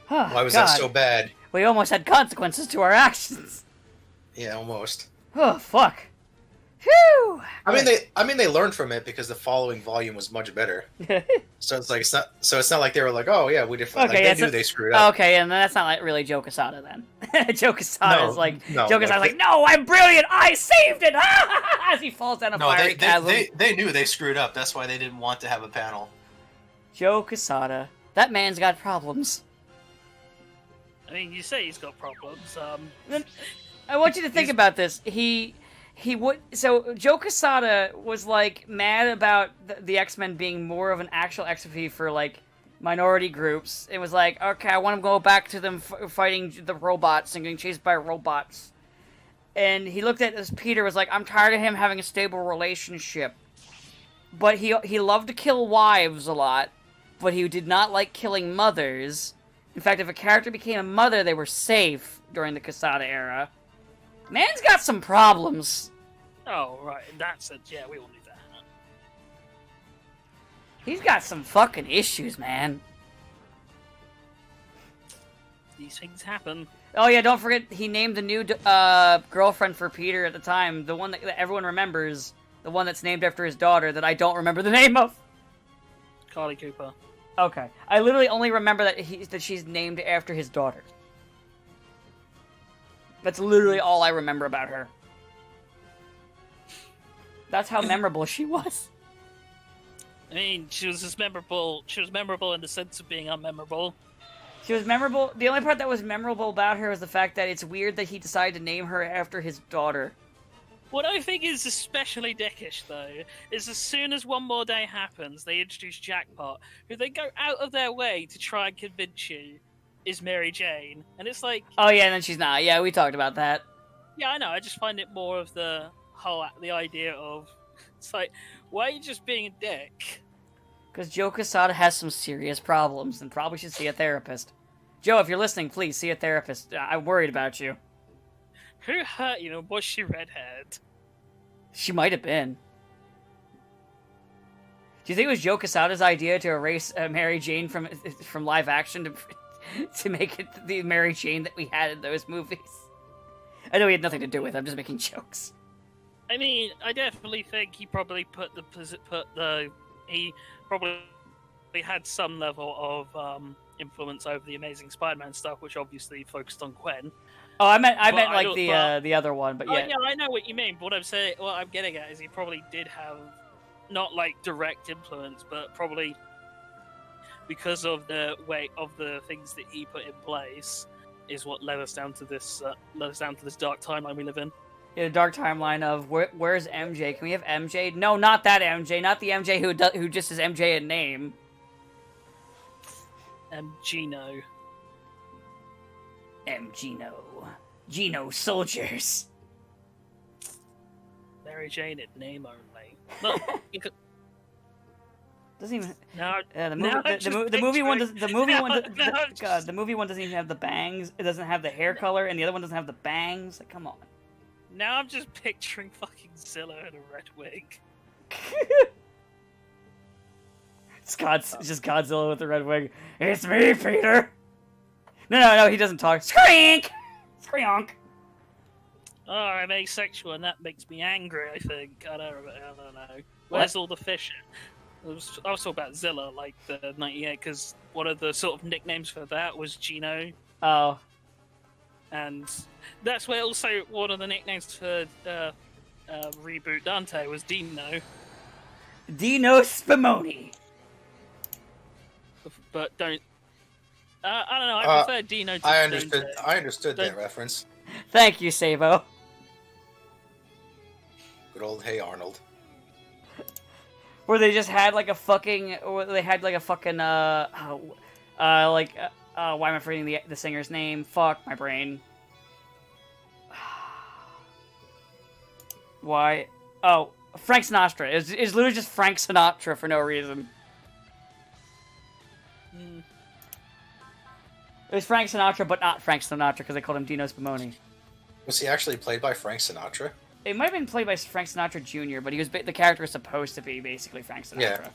C: Why was that so bad?
A: We almost had consequences to our actions.
C: Yeah, almost.
A: Oh, fuck. Phew!
C: I mean, they learned from it because the following volume was much better. So it's not like they were like, oh yeah, we did. Okay, they knew they screwed up.
A: Okay, and that's not like really Joe Quesada then. Joe Quesada is like, Joe Quesada's like, no, I'm brilliant, I saved it, as he falls down a fiery chasm.
C: They knew they screwed up. That's why they didn't want to have a panel.
A: Joe Quesada, that man's got problems.
B: I mean, you say he's got problems.
A: I want you to think about this. So Joe Quesada was like mad about the X-Men being more of an actual XP for like minority groups. It was like, okay, I want to go back to them fighting the robots and getting chased by robots. And he looked at it as Peter was like, I'm tired of him having a stable relationship. But he loved to kill wives a lot, but he did not like killing mothers. In fact, if a character became a mother, they were safe during the Quesada era. Man's got some problems.
B: Oh, right. In that sense, yeah, we all knew that.
A: He's got some fucking issues, man.
B: These things happen.
A: Oh, yeah, don't forget, he named the new girlfriend for Peter at the time. The one that everyone remembers. The one that's named after his daughter that I don't remember the name of.
B: Carly Cooper.
A: Okay. I literally only remember that she's named after his daughter. That's literally all I remember about her. That's how memorable she was.
B: I mean, she was memorable in the sense of being unmemorable.
A: She was memorable. The only part that was memorable about her was the fact that it's weird that he decided to name her after his daughter.
B: What I think is especially dickish, though, is as soon as One More Day happens, they introduce Jackpot, who they go out of their way to try and convince you is Mary Jane. And it's like...
A: Oh, yeah, and then she's not. Yeah, we talked about that.
B: Yeah, I know. I just find it more of the idea of... It's like, why are you just being a dick?
A: Because Joe Quesada has some serious problems and probably should see a therapist. Joe, if you're listening, please see a therapist. I'm worried about you.
B: Who hurt you and was she red-haired?
A: She might have been. Do you think it was Joe Quesada's idea to erase Mary Jane from live action to make it the Mary Jane that we had in those movies? I know he had nothing to do with it. I'm just making jokes.
B: I mean, I definitely think he probably he probably had some level of influence over the Amazing Spider-Man stuff, which obviously focused on Gwen.
A: Oh, I meant like the other one, but yeah.
B: Oh, yeah, I know what you mean. But what I'm getting at is he probably did have not like direct influence, but probably because of the weight of the things that he put in place is what led us down to this dark timeline we live in.
A: Yeah, the dark timeline of where's MJ? Can we have MJ? No, not that MJ. Not the MJ who just is MJ in name.
B: Gino.
A: Gino soldiers.
B: Mary Jane in name only. Look, you could...
A: Doesn't even.
B: No,
A: The movie one doesn't even have the bangs. It doesn't have the hair color, and the other one doesn't have the bangs. Like, come on.
B: Now I'm just picturing fucking Zilla in a red wig.
A: It's just Godzilla with the red wig. It's me, Peter. No, he doesn't talk. Screek! Screonk!
B: Oh, I'm asexual and that makes me angry, I think. I don't know. Where's all the fishing? I was talking about Zilla, like the 98, because one of the sort of nicknames for that was Gino.
A: Oh.
B: And that's where also one of the nicknames for Reboot Dante was Dino.
A: Dino Spumoni.
B: But don't... I don't know, I prefer Dino to
C: I
B: Dante.
C: understood that reference.
A: Thank you, Sabo.
C: Good old Hey Arnold.
A: Where they just had like a fucking... why am I forgetting the singer's name? Fuck my brain. Why? Oh, Frank Sinatra. It's literally just Frank Sinatra for no reason. It was Frank Sinatra, but not Frank Sinatra, because they called him Dino Spumoni.
C: Was he actually played by Frank Sinatra?
A: It might have been played by Frank Sinatra Jr., but the character was supposed to be basically Frank Sinatra.
C: Yeah.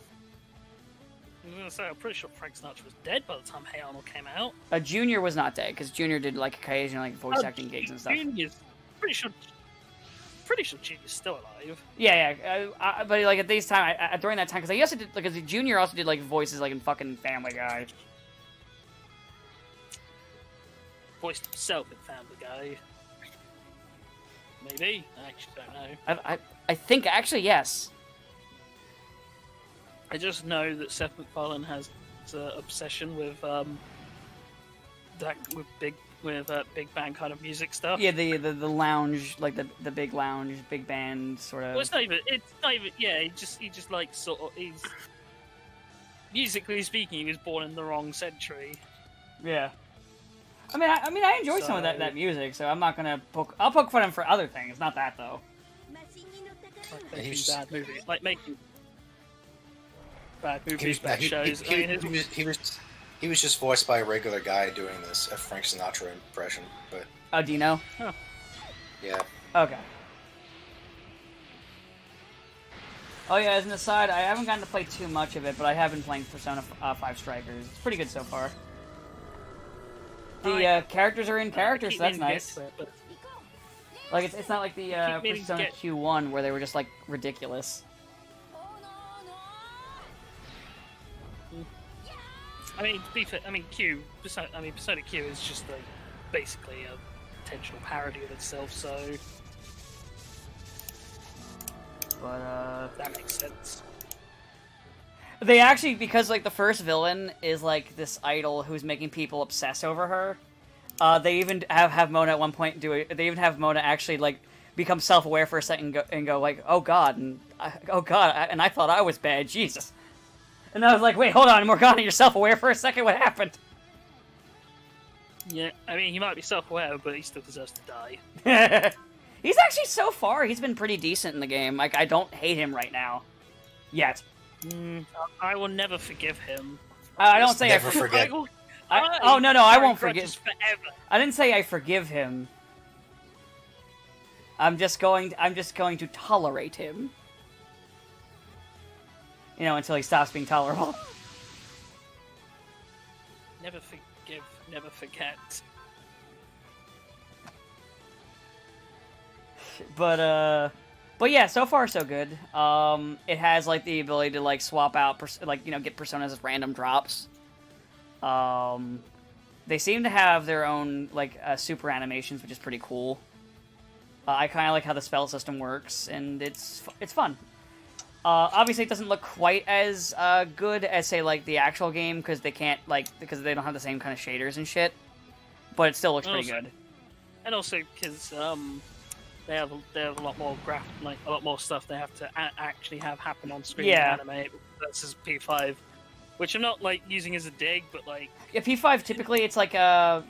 B: I was gonna say, I'm pretty sure Frank Sinatra was dead by the time Hey Arnold came out.
A: Junior was not dead, because Junior did like occasional voice acting gigs and stuff.
B: Junior's pretty sure Junior's still alive.
A: Yeah. But like at this time, during that time, because I also did like Junior also did like voices like in fucking Family Guy.
B: Voiced himself in Family Guy. Maybe? I actually don't know.
A: I think actually yes.
B: I just know that Seth MacFarlane has an obsession with big band kind of music stuff.
A: Yeah, the lounge, like the big lounge, big band sort of.
B: Well, it's not even. Yeah, he just like sort of. He's musically speaking, he was born in the wrong century.
A: Yeah. I mean, I enjoy some of that music, so I'm not gonna poke. I'll poke fun at him for other things, not that though.
B: Like making bad movies, like making bad movies, bad
C: He
B: shows.
C: he was just voiced by a regular guy doing a Frank Sinatra impression, but
A: Oh, Dino?
B: Oh.
C: yeah.
A: Okay. Oh yeah, as an aside, I haven't gotten to play too much of it, but I have been playing Persona 5 Strikers. It's pretty good so far. The characters are in character, so that's nice. Like, it's not like the Persona Q1 where they were just, like, ridiculous.
B: I mean, Persona Q is just basically a intentional parody of itself, so...
A: But,
B: that makes sense.
A: They actually, because like the first villain is like this idol who's making people obsess over her. They even have Mona at one point do it. They even have Mona actually like become self-aware for a second and go like, "Oh God," and I thought I was bad, Jesus. And I was like, "Wait, hold on, Morgana, you're self-aware for a second. What happened?"
B: Yeah, I mean, he might be self-aware, but he still deserves to die.
A: He's actually, so far, he's been pretty decent in the game. Like, I don't hate him right now. Yet.
B: I will never forgive him.
A: I don't say
C: never forget.
A: No, I won't forgive.
B: Forever.
A: I didn't say I forgive him. I'm just going to tolerate him. You know, until he stops being tolerable.
B: Never forgive, never forget.
A: But yeah, so far so good. It has like the ability to like swap out, get personas as random drops. They seem to have their own like super animations, which is pretty cool. I kind of like how the spell system works, and it's fun. Obviously, it doesn't look quite as good as say like the actual game because they don't have the same kind of shaders and shit. But it still looks pretty good.
B: And also because they have a lot more a lot more stuff they have to actually have happen on screen
A: Yeah.
B: to animate versus P5, which I'm not like using as a dig, but like
A: Yeah, P5 typically it's like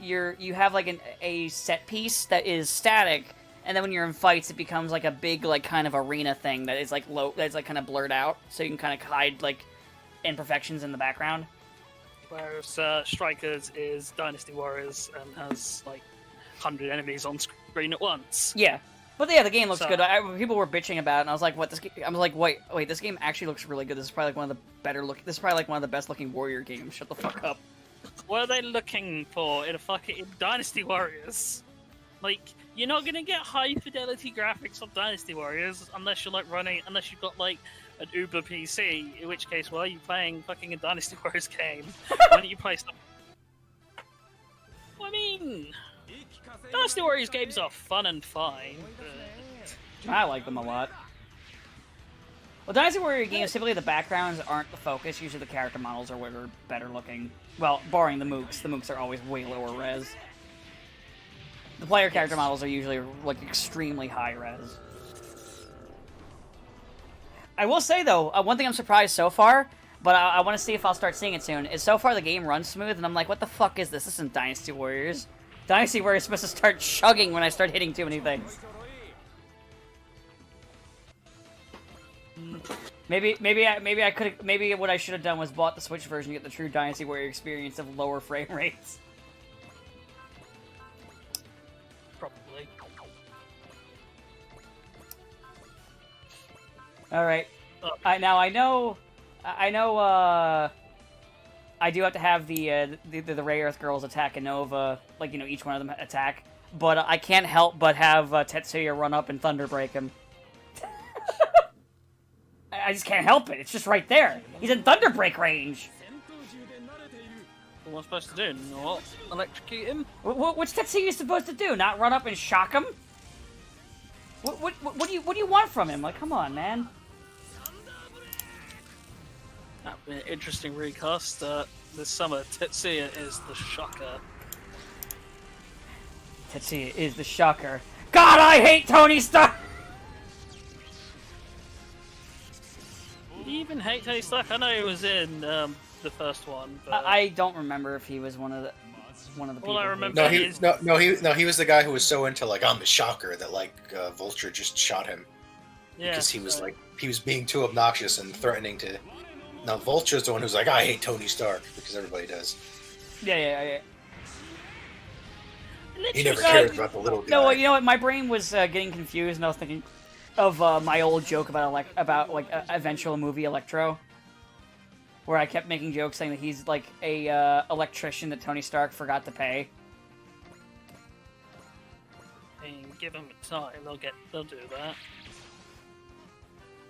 A: you have like a set piece that is static, and then when you're in fights it becomes like a big like kind of arena thing that is like that's like kind of blurred out, so you can kind of hide like imperfections in the background.
B: whereas Strikers is Dynasty Warriors and has like 100 enemies on screen at once.
A: Yeah. But yeah, the game looks
B: So-
A: good. People were bitching about it, and I was like, "What? This?" I was like, "Wait, this game actually looks really good. This is probably like one of the better look. This is probably like one of the best looking Warrior games. Shut the fuck up."
B: What are they looking for in a fucking Dynasty Warriors? Like, you're not gonna get high fidelity graphics on Dynasty Warriors unless you've got like an Uber PC. In which case, why are you playing fucking a Dynasty Warriors game? Why don't you play stuff? I mean, Dynasty Warriors games are fun and fine, but
A: I like them a lot. Well, Dynasty Warrior games, typically the backgrounds aren't the focus. Usually the character models are what are better looking. Well, barring the mooks. The mooks are always way lower res. The player character models are usually like extremely high res. I will say though, one thing I'm surprised so far, but I want to see if I'll start seeing it soon, is so far the game runs smooth, and I'm like, what the fuck is this? This isn't Dynasty Warriors. Dynasty Warriors is supposed to start chugging when I start hitting too many things. Maybe what I should have done was bought the Switch version to get the true Dynasty Warrior experience of lower frame rates.
B: probably.
A: All right. I know. I do have to have the Rayearth girls attack Inova, like each one of them attack. But I can't help but have Tetsuya run up and thunder break him. I just can't help it. It's just right there. He's in thunder break range.
B: What am I supposed to do? Not electrocute him?
A: What's Tetsuya supposed to do? Not run up and shock him? What do you want from him? Like, come on, man.
B: That would be an interesting recast. This summer, Tetsuya is the shocker.
A: Tetsuya is the shocker. God, I hate Tony Stark!
B: Do you even hate Tony Stark? I know he was in the first one, but
A: I don't remember if he was one of the people.
B: all I remember
C: No,
B: is
C: he was the guy who was so into like I'm the shocker that like Vulture just shot him because he was he was being too obnoxious and threatening to. Now Vulture's the one who's like I hate Tony Stark because everybody does.
A: Yeah.
C: He never cared about the little guy.
A: No, you know what? My brain was getting confused, and I was thinking of my old joke about eventual movie Electro, where I kept making jokes saying that he's like a electrician that Tony Stark forgot to pay.
B: give them time, they'll do that.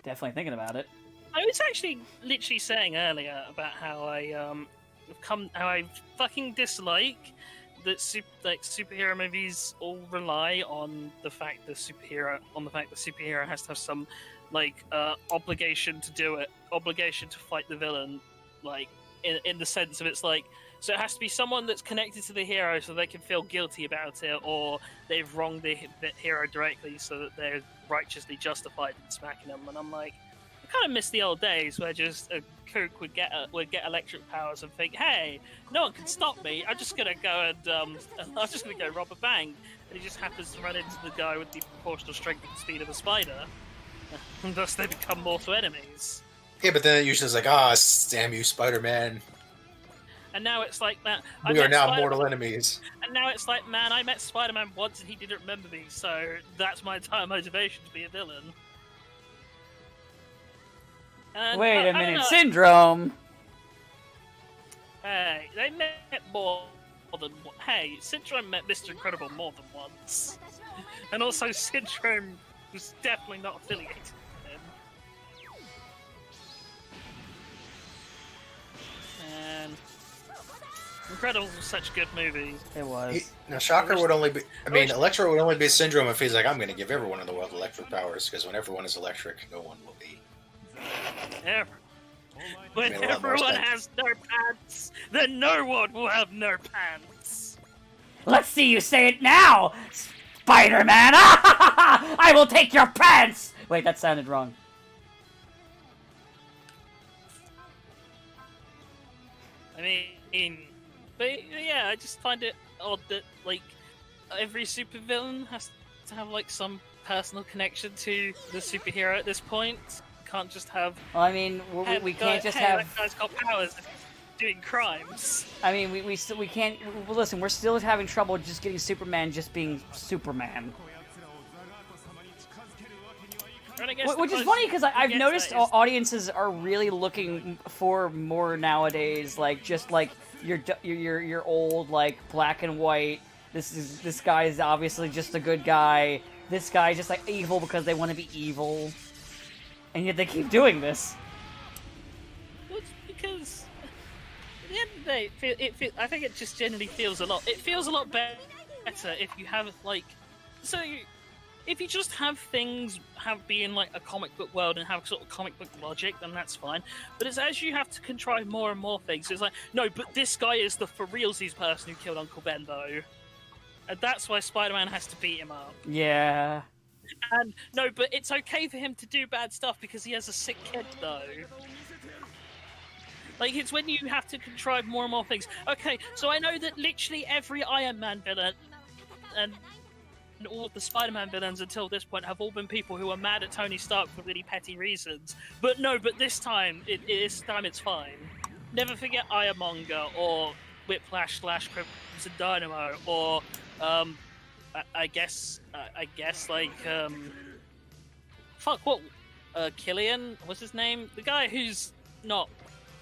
A: Definitely thinking about it.
B: I was actually literally saying earlier about how I fucking dislike that superhero movies all rely on the fact the superhero has to have some obligation to do it, obligation to fight the villain, like in the sense of it's like, so it has to be someone that's connected to the hero so they can feel guilty about it, or they've wronged the hero directly so that they're righteously justified in smacking them. And I'm like, I kind of miss the old days where just a kook would get electric powers and think, hey, no one can stop me. I'm just gonna go rob a bank, and he just happens to run into the guy with the proportional strength and speed of a spider, and thus they become mortal enemies.
C: Yeah, but then it usually is like, ah, damn you, Spider-Man.
B: And now it's like, man,
C: We are now mortal enemies.
B: And now it's like, man, I met Spider-Man once and he didn't remember me, so that's my entire motivation to be a villain. And,
A: Wait a minute, Syndrome!
B: Hey, they met more than... Hey, Syndrome met Mr. Incredible more than once. And also, Syndrome was definitely not affiliated with him. And... Incredibles was such a good movie.
A: It was.
C: Now, Shocker would only be... I mean, Electro would only be Syndrome if he's like, I'm going to give everyone in the world electric powers, because when everyone is electric, no one will be.
B: When everyone has no pants, then no one will have no pants.
A: Let's see you say it now, Spider-Man! I will take your pants! Wait, that sounded wrong.
B: I mean, but yeah, I just find it odd that, like, every supervillain has to have, like, some personal connection to the superhero at this point. Can't just have...
A: Well, I mean, we can't just have...
B: that guy's got powers doing crimes.
A: I mean, we can't... Well, listen, we're still having trouble just getting Superman just being Superman. Which is funny, because I've noticed audiences are really looking for more nowadays, like, just like, your old, like, black and white, this guy is obviously just a good guy, this guy is just, like, evil because they want to be evil. And yet they keep doing this.
B: Well, it's because at the end of the day, I think it just generally feels a lot. It feels a lot better if you have if you just have things be in like a comic book world and have sort of comic book logic, then that's fine. But it's as you have to contrive more and more things. It's like, no, but this guy is the for realsies person who killed Uncle Ben, though, and that's why Spider-Man has to beat him up.
A: Yeah.
B: And no, but it's okay for him to do bad stuff because he has a sick kid, though. Like, it's when you have to contrive more and more things. Okay, so I know that literally every Iron Man villain and all of the Spider-Man villains until this point have all been people who are mad at Tony Stark for really petty reasons. But no, but this time it's fine. Never forget Ironmonger or Whiplash / Crimson Dynamo or I guess like fuck, what Killian, what's his name? The guy who's not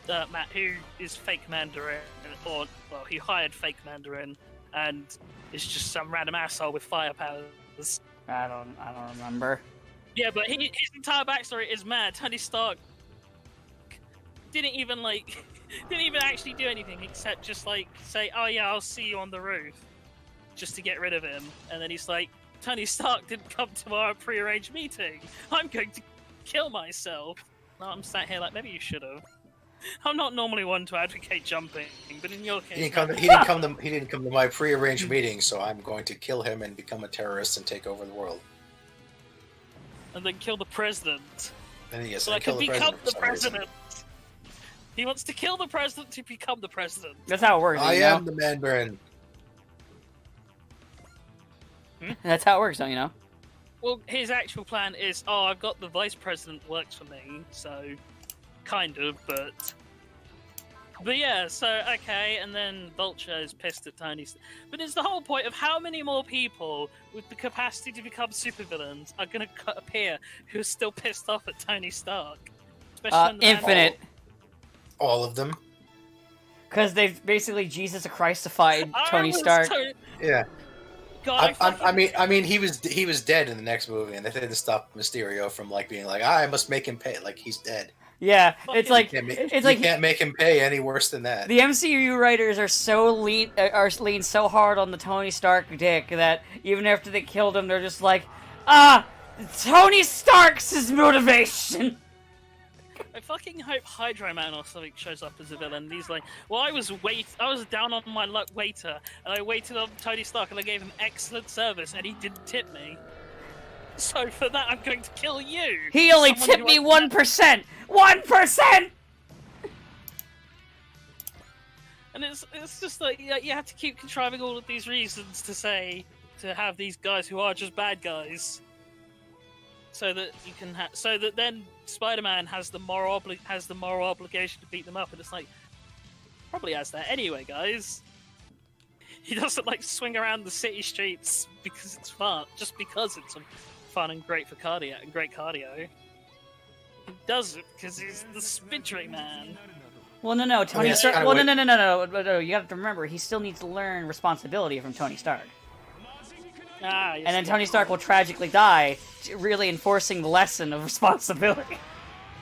B: Matt, who is fake Mandarin, or well, he hired fake Mandarin and is just some random asshole with fire powers.
A: I don't remember.
B: Yeah, but his entire backstory is mad. Tony Stark didn't even actually do anything except just like say, "Oh yeah, I'll see you on the roof," just to get rid of him. And then he's like, "Tony Stark didn't come to our pre-arranged meeting. I'm going to kill myself." Now I'm sat here like, maybe you should have. I'm not normally one to advocate jumping, but in your case,
C: he didn't come to my pre-arranged meeting, so I'm going to kill him and become a terrorist and take over the world.
B: And then kill the president.
C: And yes,
B: so I can become the president. He wants to kill the president to become the president.
A: That's how it works.
C: I am the Mandarin.
A: That's how it works, don't you know?
B: Well, his actual plan is, I've got the vice president works for me, so kind of, but yeah, so okay, and then Vulture is pissed at Tony. But it's the whole point of how many more people with the capacity to become supervillains are going to appear who are still pissed off at Tony Stark?
A: Infinite.
C: All of them.
A: Because they've basically Jesus Christified Tony Stark.
C: Yeah.
B: God,
C: I mean, he was dead in the next movie, and they didn't stop Mysterio from like being like, I must make him pay. Like, he's dead.
A: Yeah, it's like
C: you can't make him pay any worse than that.
A: The MCU writers are lean so hard on the Tony Stark dick that even after they killed him, they're just like, Tony Stark's his motivation.
B: I fucking hope Hydro Man or something shows up as a villain. And he's like, well, I was down on my luck waiter, and I waited on Tony Stark, and I gave him excellent service, and he didn't tip me. So for that, I'm going to kill you.
A: He only tipped me 1%. 1%.
B: And it's just like you have to keep contriving all of these reasons to have these guys who are just bad guys, so that you can so that then Spider-Man has the moral obligation to beat them up, and it's like probably has that anyway, guys. He doesn't like swing around the city streets because it's fun, just because it's fun and great for cardio and great cardio. He does it because he's the Spidry Man.
A: Well, no, Tony Stark. Well, no. You have to remember, he still needs to learn responsibility from Tony Stark.
B: Yes,
A: and then Tony Stark will tragically die, really enforcing the lesson of responsibility.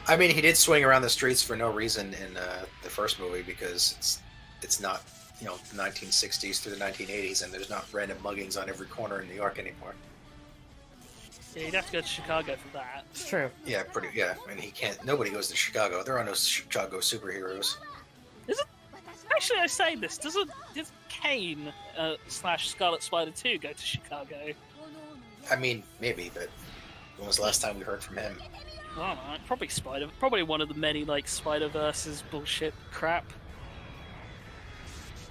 C: I mean, he did swing around the streets for no reason in the first movie because it's not, the 1960s through the 1980s, and there's not random muggings on every corner in New York anymore.
B: Yeah, you'd have to go to Chicago for that.
A: It's true.
C: Yeah, and he can't. Nobody goes to Chicago. There are no Chicago superheroes.
B: Actually, I say this. Did Kane / Scarlet Spider 2 go to Chicago?
C: I mean, maybe, but when was the last time we heard from him?
B: Well, probably one of the many Spider-Verse's bullshit crap.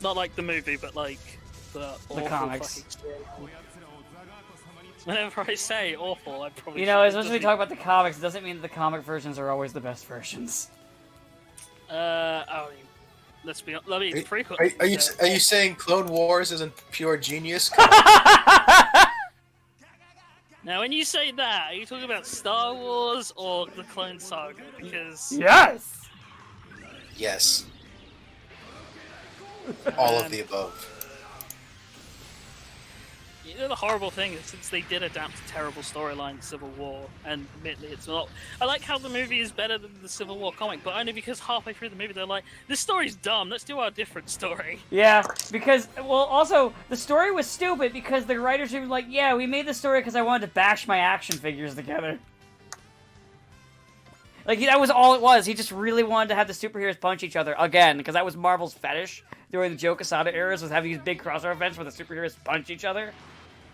B: Not like the movie, but like the
A: comics.
B: Whenever I say awful, I probably.
A: As much as we talk about the comics, it doesn't mean that the comic versions are always the best versions.
B: Let's be honest. It's prequel.
C: Are you saying Clone Wars isn't pure genius?
B: Now, when you say that, are you talking about Star Wars or the Clone Saga? Because
A: yes.
C: Yes. All of the above.
B: The horrible thing is, since they did adapt a terrible storyline, Civil War, and admittedly it's not. I like how the movie is better than the Civil War comic, but only because halfway through the movie they're like, this story's dumb, let's do our different story.
A: Yeah, because, also, the story was stupid because the writers were like, yeah, we made the story because I wanted to bash my action figures together. Like, that was all it was. He just really wanted to have the superheroes punch each other again, because that was Marvel's fetish during the Joe Quesada eras, was having these big crossover events where the superheroes punch each other.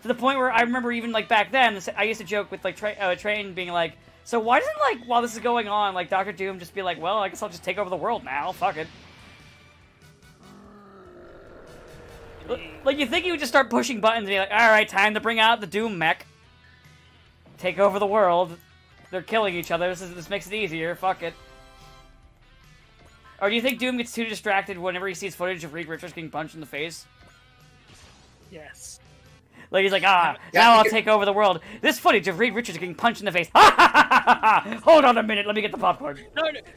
A: To the point where I remember even, back then, I used to joke with, Train being like, so why doesn't, while this is going on, Dr. Doom just be like, well, I guess I'll just take over the world now, fuck it. You think he would just start pushing buttons and be like, alright, time to bring out the Doom mech. Take over the world. They're killing each other, this makes it easier, fuck it. Or do you think Doom gets too distracted whenever he sees footage of Reed Richards getting punched in the face?
B: Yes.
A: He's like, now I'll take over the world. This footage of Reed Richards getting punched in the face. Hold on a minute, let me get the popcorn.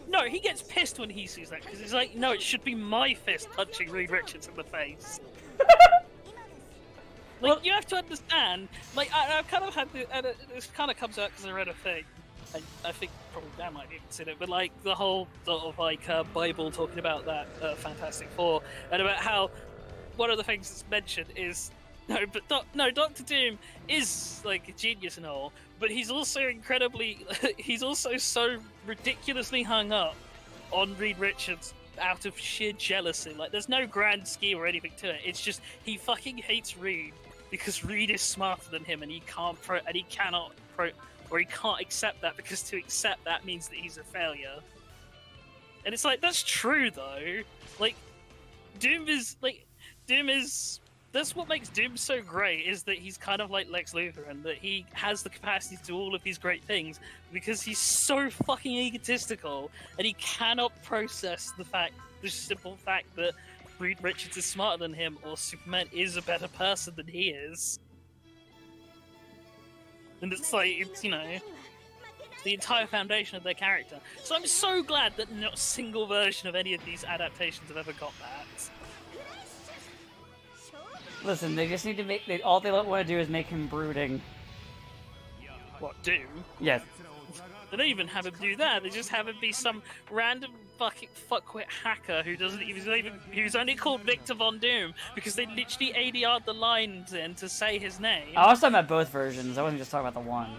B: No, he gets pissed when he sees that, because he's like, no, it should be my fist punching Reed Richards in the face. You have to understand, I've kind of had and this kind of comes out because I read a thing. I think probably Dan might have seen it, but the whole sort of Bible talking about that Fantastic Four, and about how one of the things that's mentioned is Dr. Doom is a genius and all, but he's also he's also so ridiculously hung up on Reed Richards out of sheer jealousy. There's no grand scheme or anything to it. It's just he fucking hates Reed because Reed is smarter than him, and he can't accept that, because to accept that means that he's a failure. And it's that's true though. Doom is that's what makes Doom so great, is that he's kind of like Lex Luthor, and that he has the capacity to do all of these great things because he's so fucking egotistical, and he cannot process the simple fact that Reed Richards is smarter than him, or Superman is a better person than he is. And it's the entire foundation of their character. So I'm so glad that not a single version of any of these adaptations have ever got that.
A: Listen, they just need to all they want to do is make him brooding.
B: What, Doom?
A: Yes.
B: They don't even have him do that. They just have him be some random fucking fuckwit hacker who's only called Victor Von Doom because they literally ADR'd the lines in to say his name.
A: I was talking about both versions. I wasn't just talking about the one.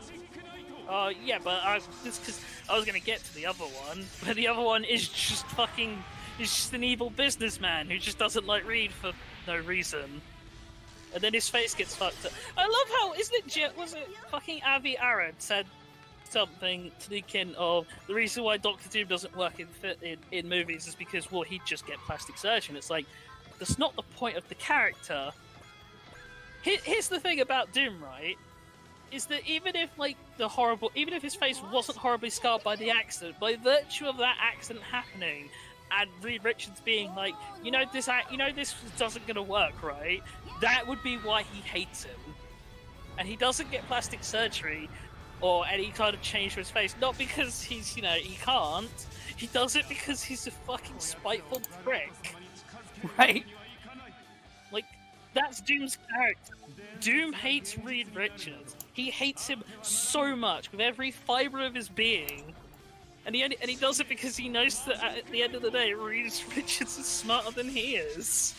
B: Yeah, but just because I was gonna get to the other one, but the other one is just fucking, is just an evil businessman who just doesn't like Reed for no reason, and then his face gets fucked up. I love how, was it fucking Avi Arad said something to the kin of the reason why Doctor Doom doesn't work in movies is because, well, he'd just get plastic surgery. It's like, that's not the point of the character. Here's the thing about Doom, right? Is that even if his face wasn't horribly scarred by the accident, by virtue of that accident happening, and Reed Richards being like, this doesn't gonna work, right? That would be why he hates him, and he doesn't get plastic surgery or any kind of change to his face, not because he's, he can't. He does it because he's a fucking spiteful prick.
A: Right?
B: Like, that's Doom's character. Doom hates Reed Richards. He hates him so much with every fibre of his being. And he does it because he knows that at the end of the day, Reed Richards is smarter than he is.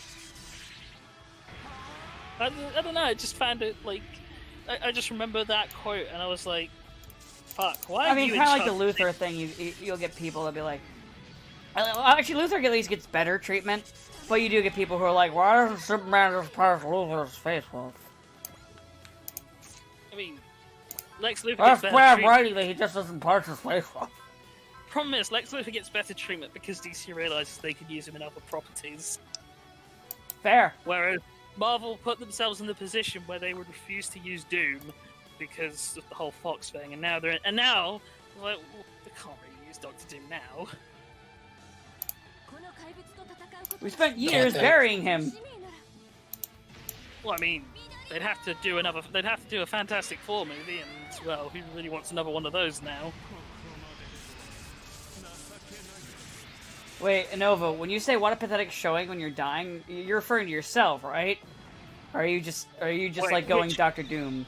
B: I don't know, I just found it, like... I just remember that quote, and I was like, fuck, why are you in
A: kind of like
B: charge?
A: the Luthor thing, you'll get people that'll be like... Actually, Luthor at least gets better treatment, but you do get people who are like, why doesn't Superman just punch Luthor's face off?
B: I mean, Lex Luthor
A: That's
B: gets better
A: bad
B: treatment.
A: writing that he just doesn't punch his face off.
B: Problem is, Lex Luthor gets better treatment because DC realizes they could use him in other properties.
A: Fair.
B: Whereas Marvel put themselves in the position where they would refuse to use Doom because of the whole Fox thing, and now like, well, they can't really use Doctor Doom now.
A: We spent years burying him.
B: Well, I mean, they'd have to do a Fantastic Four movie, and well, who really wants another one of those now?
A: Wait, Nova, when you say what a pathetic showing when you're dying, you're referring to yourself, right? Or are you just
B: Wait,
A: like going
B: which-
A: Dr. Doom?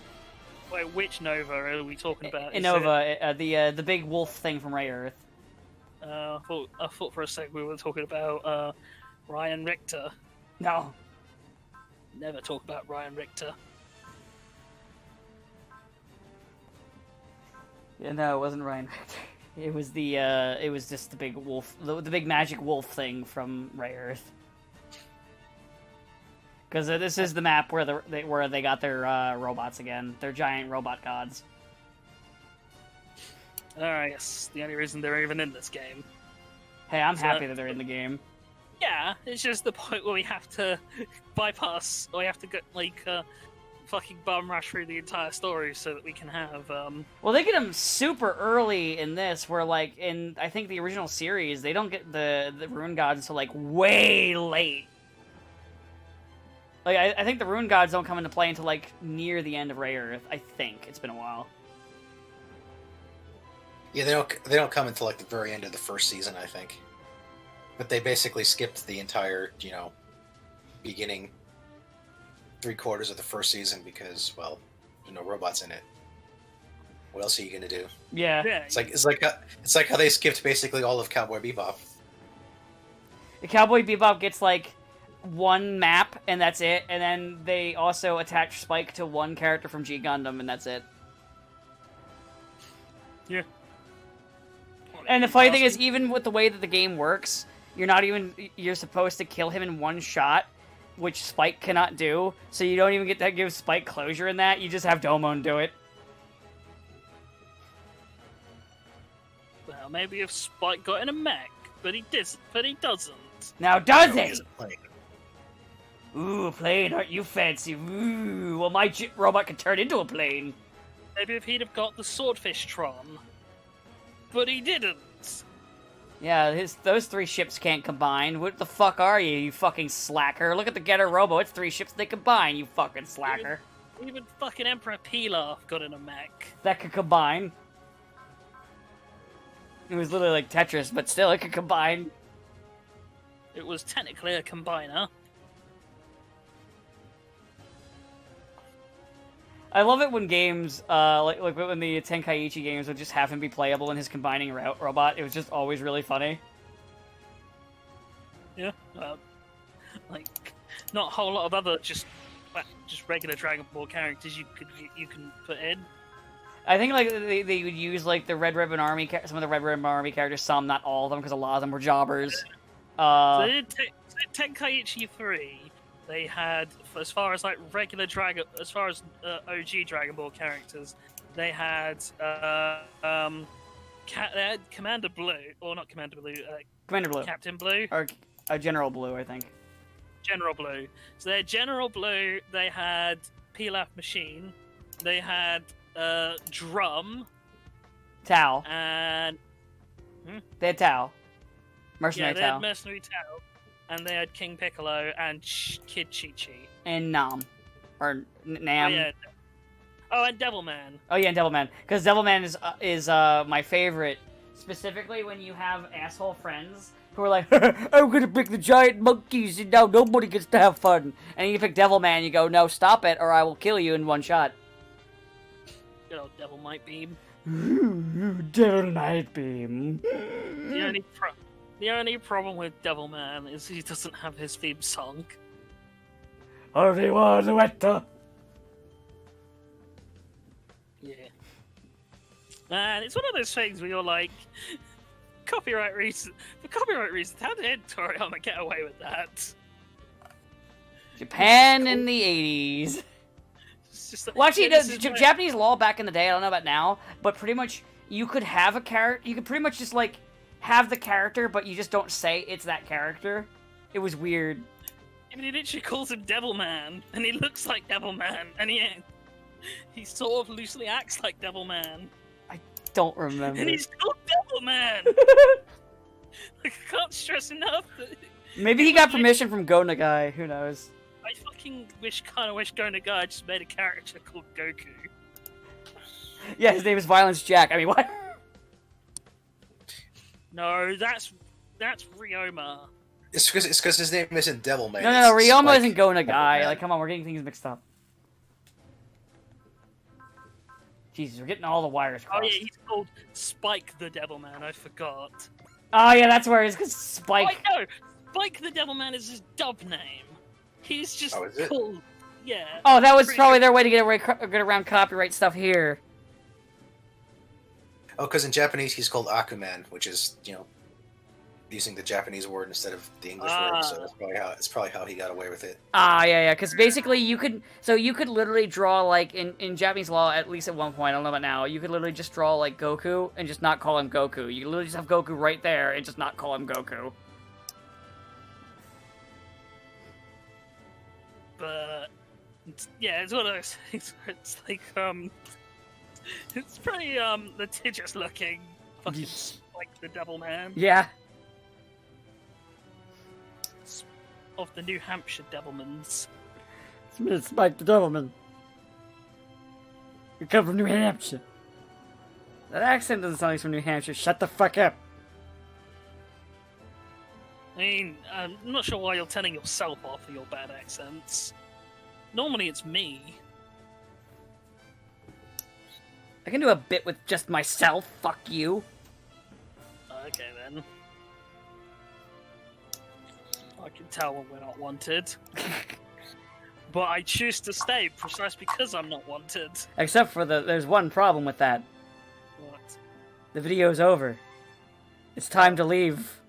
B: Wait, which Nova are we talking about? Is
A: Nova, the big wolf thing from Rayearth.
B: I thought for a sec we were talking about Ryan Richter.
A: No.
B: Never talk about Ryan Richter.
A: Yeah, no, it wasn't Ryan Richter. It was it was just the big wolf, the big magic wolf thing from Rayearth. Because this is the map where they got their robots again, their giant robot gods.
B: Alright, yes, the only reason they're even in this game.
A: Hey, I'm happy that they're in the game.
B: Yeah, it's just the point where we have to bypass, or we have to get, like, fucking bum rush through the entire story so that we can have,
A: Well, they get them super early in this, where, like, in, I think, the original series, they don't get the Rune Gods until, like, way late. Like, I think the Rune Gods don't come into play until, like, near the end of Rayearth. I think. It's been a while.
C: Yeah, they don't come until like the very end of the first season, I think. But they basically skipped the entire, beginning 3/4 of the first season because, well, there's no robots in it. What else are you gonna do?
A: Yeah.
B: yeah,
C: It's like how they skipped basically all of Cowboy Bebop.
A: The Cowboy Bebop gets, like, one map, and that's it, and then they also attach Spike to one character from G Gundam, and that's it.
B: yeah.
A: And the funny thing is, even with the way that the game works, you're supposed to kill him in one shot, which Spike cannot do, so you don't even get to give Spike closure in that, you just have Domon do it.
B: Well, maybe if Spike got in a mech, but he doesn't.
A: Now does
C: No,
A: it?
C: he's a plane.
A: Ooh, a plane, aren't you fancy? Ooh, well, my robot could turn into a plane.
B: Maybe if he'd have got the Swordfish Tron. But he didn't.
A: Yeah, those three ships can't combine. What the fuck are you, you fucking slacker? Look at the Getter Robo, it's 3 ships they combine, you fucking slacker.
B: Even fucking Emperor Pilaf got in a mech.
A: That could combine. It was literally like Tetris, but still, it could combine.
B: It was technically a combiner.
A: I love it when games, like when the Tenkaichi games would just have him be playable in his combining robot. It was just always really funny.
B: Yeah, like not a whole lot of other just regular Dragon Ball characters you can put in.
A: I think like they would use like the Red Ribbon Army, some of the Red Ribbon Army characters, some, not all of them, because a lot of them were jobbers.
B: So in Tenkaichi 3, they had, as far as like regular Dragon, as far as OG Dragon Ball characters, they had Commander Blue, or not Commander Blue,
A: Commander Blue.
B: Captain Blue,
A: Or General Blue, I think.
B: General Blue. So they had General Blue. They had Pilaf Machine. They had Drum.
A: Tao.
B: And
A: They had Tao.
B: yeah,
A: Mercenary
B: they
A: Tao.
B: had Mercenary Tao. And they had King Piccolo and Kid Chi-Chi.
A: And Nam. Or Nam.
B: Oh, yeah. Oh, and Devilman.
A: Oh yeah, and Devilman. Because Devilman is my favorite. Specifically when you have asshole friends who are like, I'm gonna pick the giant monkeys and now nobody gets to have fun. And you pick Devilman, you go, no, stop it, or I will kill you in one shot.
B: Good old Devil Might Beam.
A: Devil Night Beam.
B: The only problem with Devilman is he doesn't have his theme song.
A: Only one wetter.
B: Yeah. And it's one of those things where you're like, for copyright reasons, how did Toriyama get away with that?
A: Japan in the 80s.
B: It's just like,
A: Well, actually,
B: yeah,
A: no, Japanese law back in the day, I don't know about now, but pretty much you could have a character, you could pretty much just, like, have the character, but you just don't say it's that character. It was weird.
B: I mean, he literally calls him Devilman, and he looks like Devilman, and he sort of loosely acts like Devilman.
A: Don't remember.
B: And he's called Devilman! I can't stress enough that...
A: Maybe he got permission from Go Nagai, who knows.
B: I fucking kinda wish Go Nagai just made a character called Goku.
A: Yeah, his name is Violence Jack. I mean, what?
B: No, that's Ryoma.
C: It's because his name isn't Devilman.
A: No,
C: it's
A: Ryoma
C: Spike
A: isn't Go Nagai.
C: Devilman.
A: Like, come on, we're getting things mixed up. Jesus, we're getting all the wires crossed.
B: Oh yeah, he's called Spike the Devilman, I forgot.
A: Oh, yeah, that's where it is, because Spike...
B: Oh, no! Spike the Devilman is his dub name. He's just
C: Oh, is it?
B: called... Yeah.
A: Oh, that was
B: Pretty
A: probably
B: sure-
A: their way to get around copyright stuff here.
C: Oh, because in Japanese he's called Akuman, which is, using the Japanese word instead of the English word. So that's probably how he got away with it.
A: Ah, yeah, because basically you could literally draw, like, in Japanese law, at least at one point, I don't know about now, you could literally just draw, like, Goku and just not call him Goku. You could literally just have Goku right there and just not call him Goku.
B: But... yeah, it's one of those things where it's like, it's pretty, litigious looking. Fucking Spike the Devilman.
A: Yeah.
B: Of the New Hampshire Devilmans.
A: It's me, Spike the Devilman. We come from New Hampshire. That accent doesn't sound like from New Hampshire. Shut the fuck up.
B: I mean, I'm not sure why you're telling yourself off for your bad accents. Normally it's me.
A: I can do a bit with just myself. Fuck you.
B: Okay then. I can tell when we're not wanted. But I choose to stay precisely because I'm not wanted.
A: Except for there's one problem with that.
B: What?
A: The video's over. It's time to leave.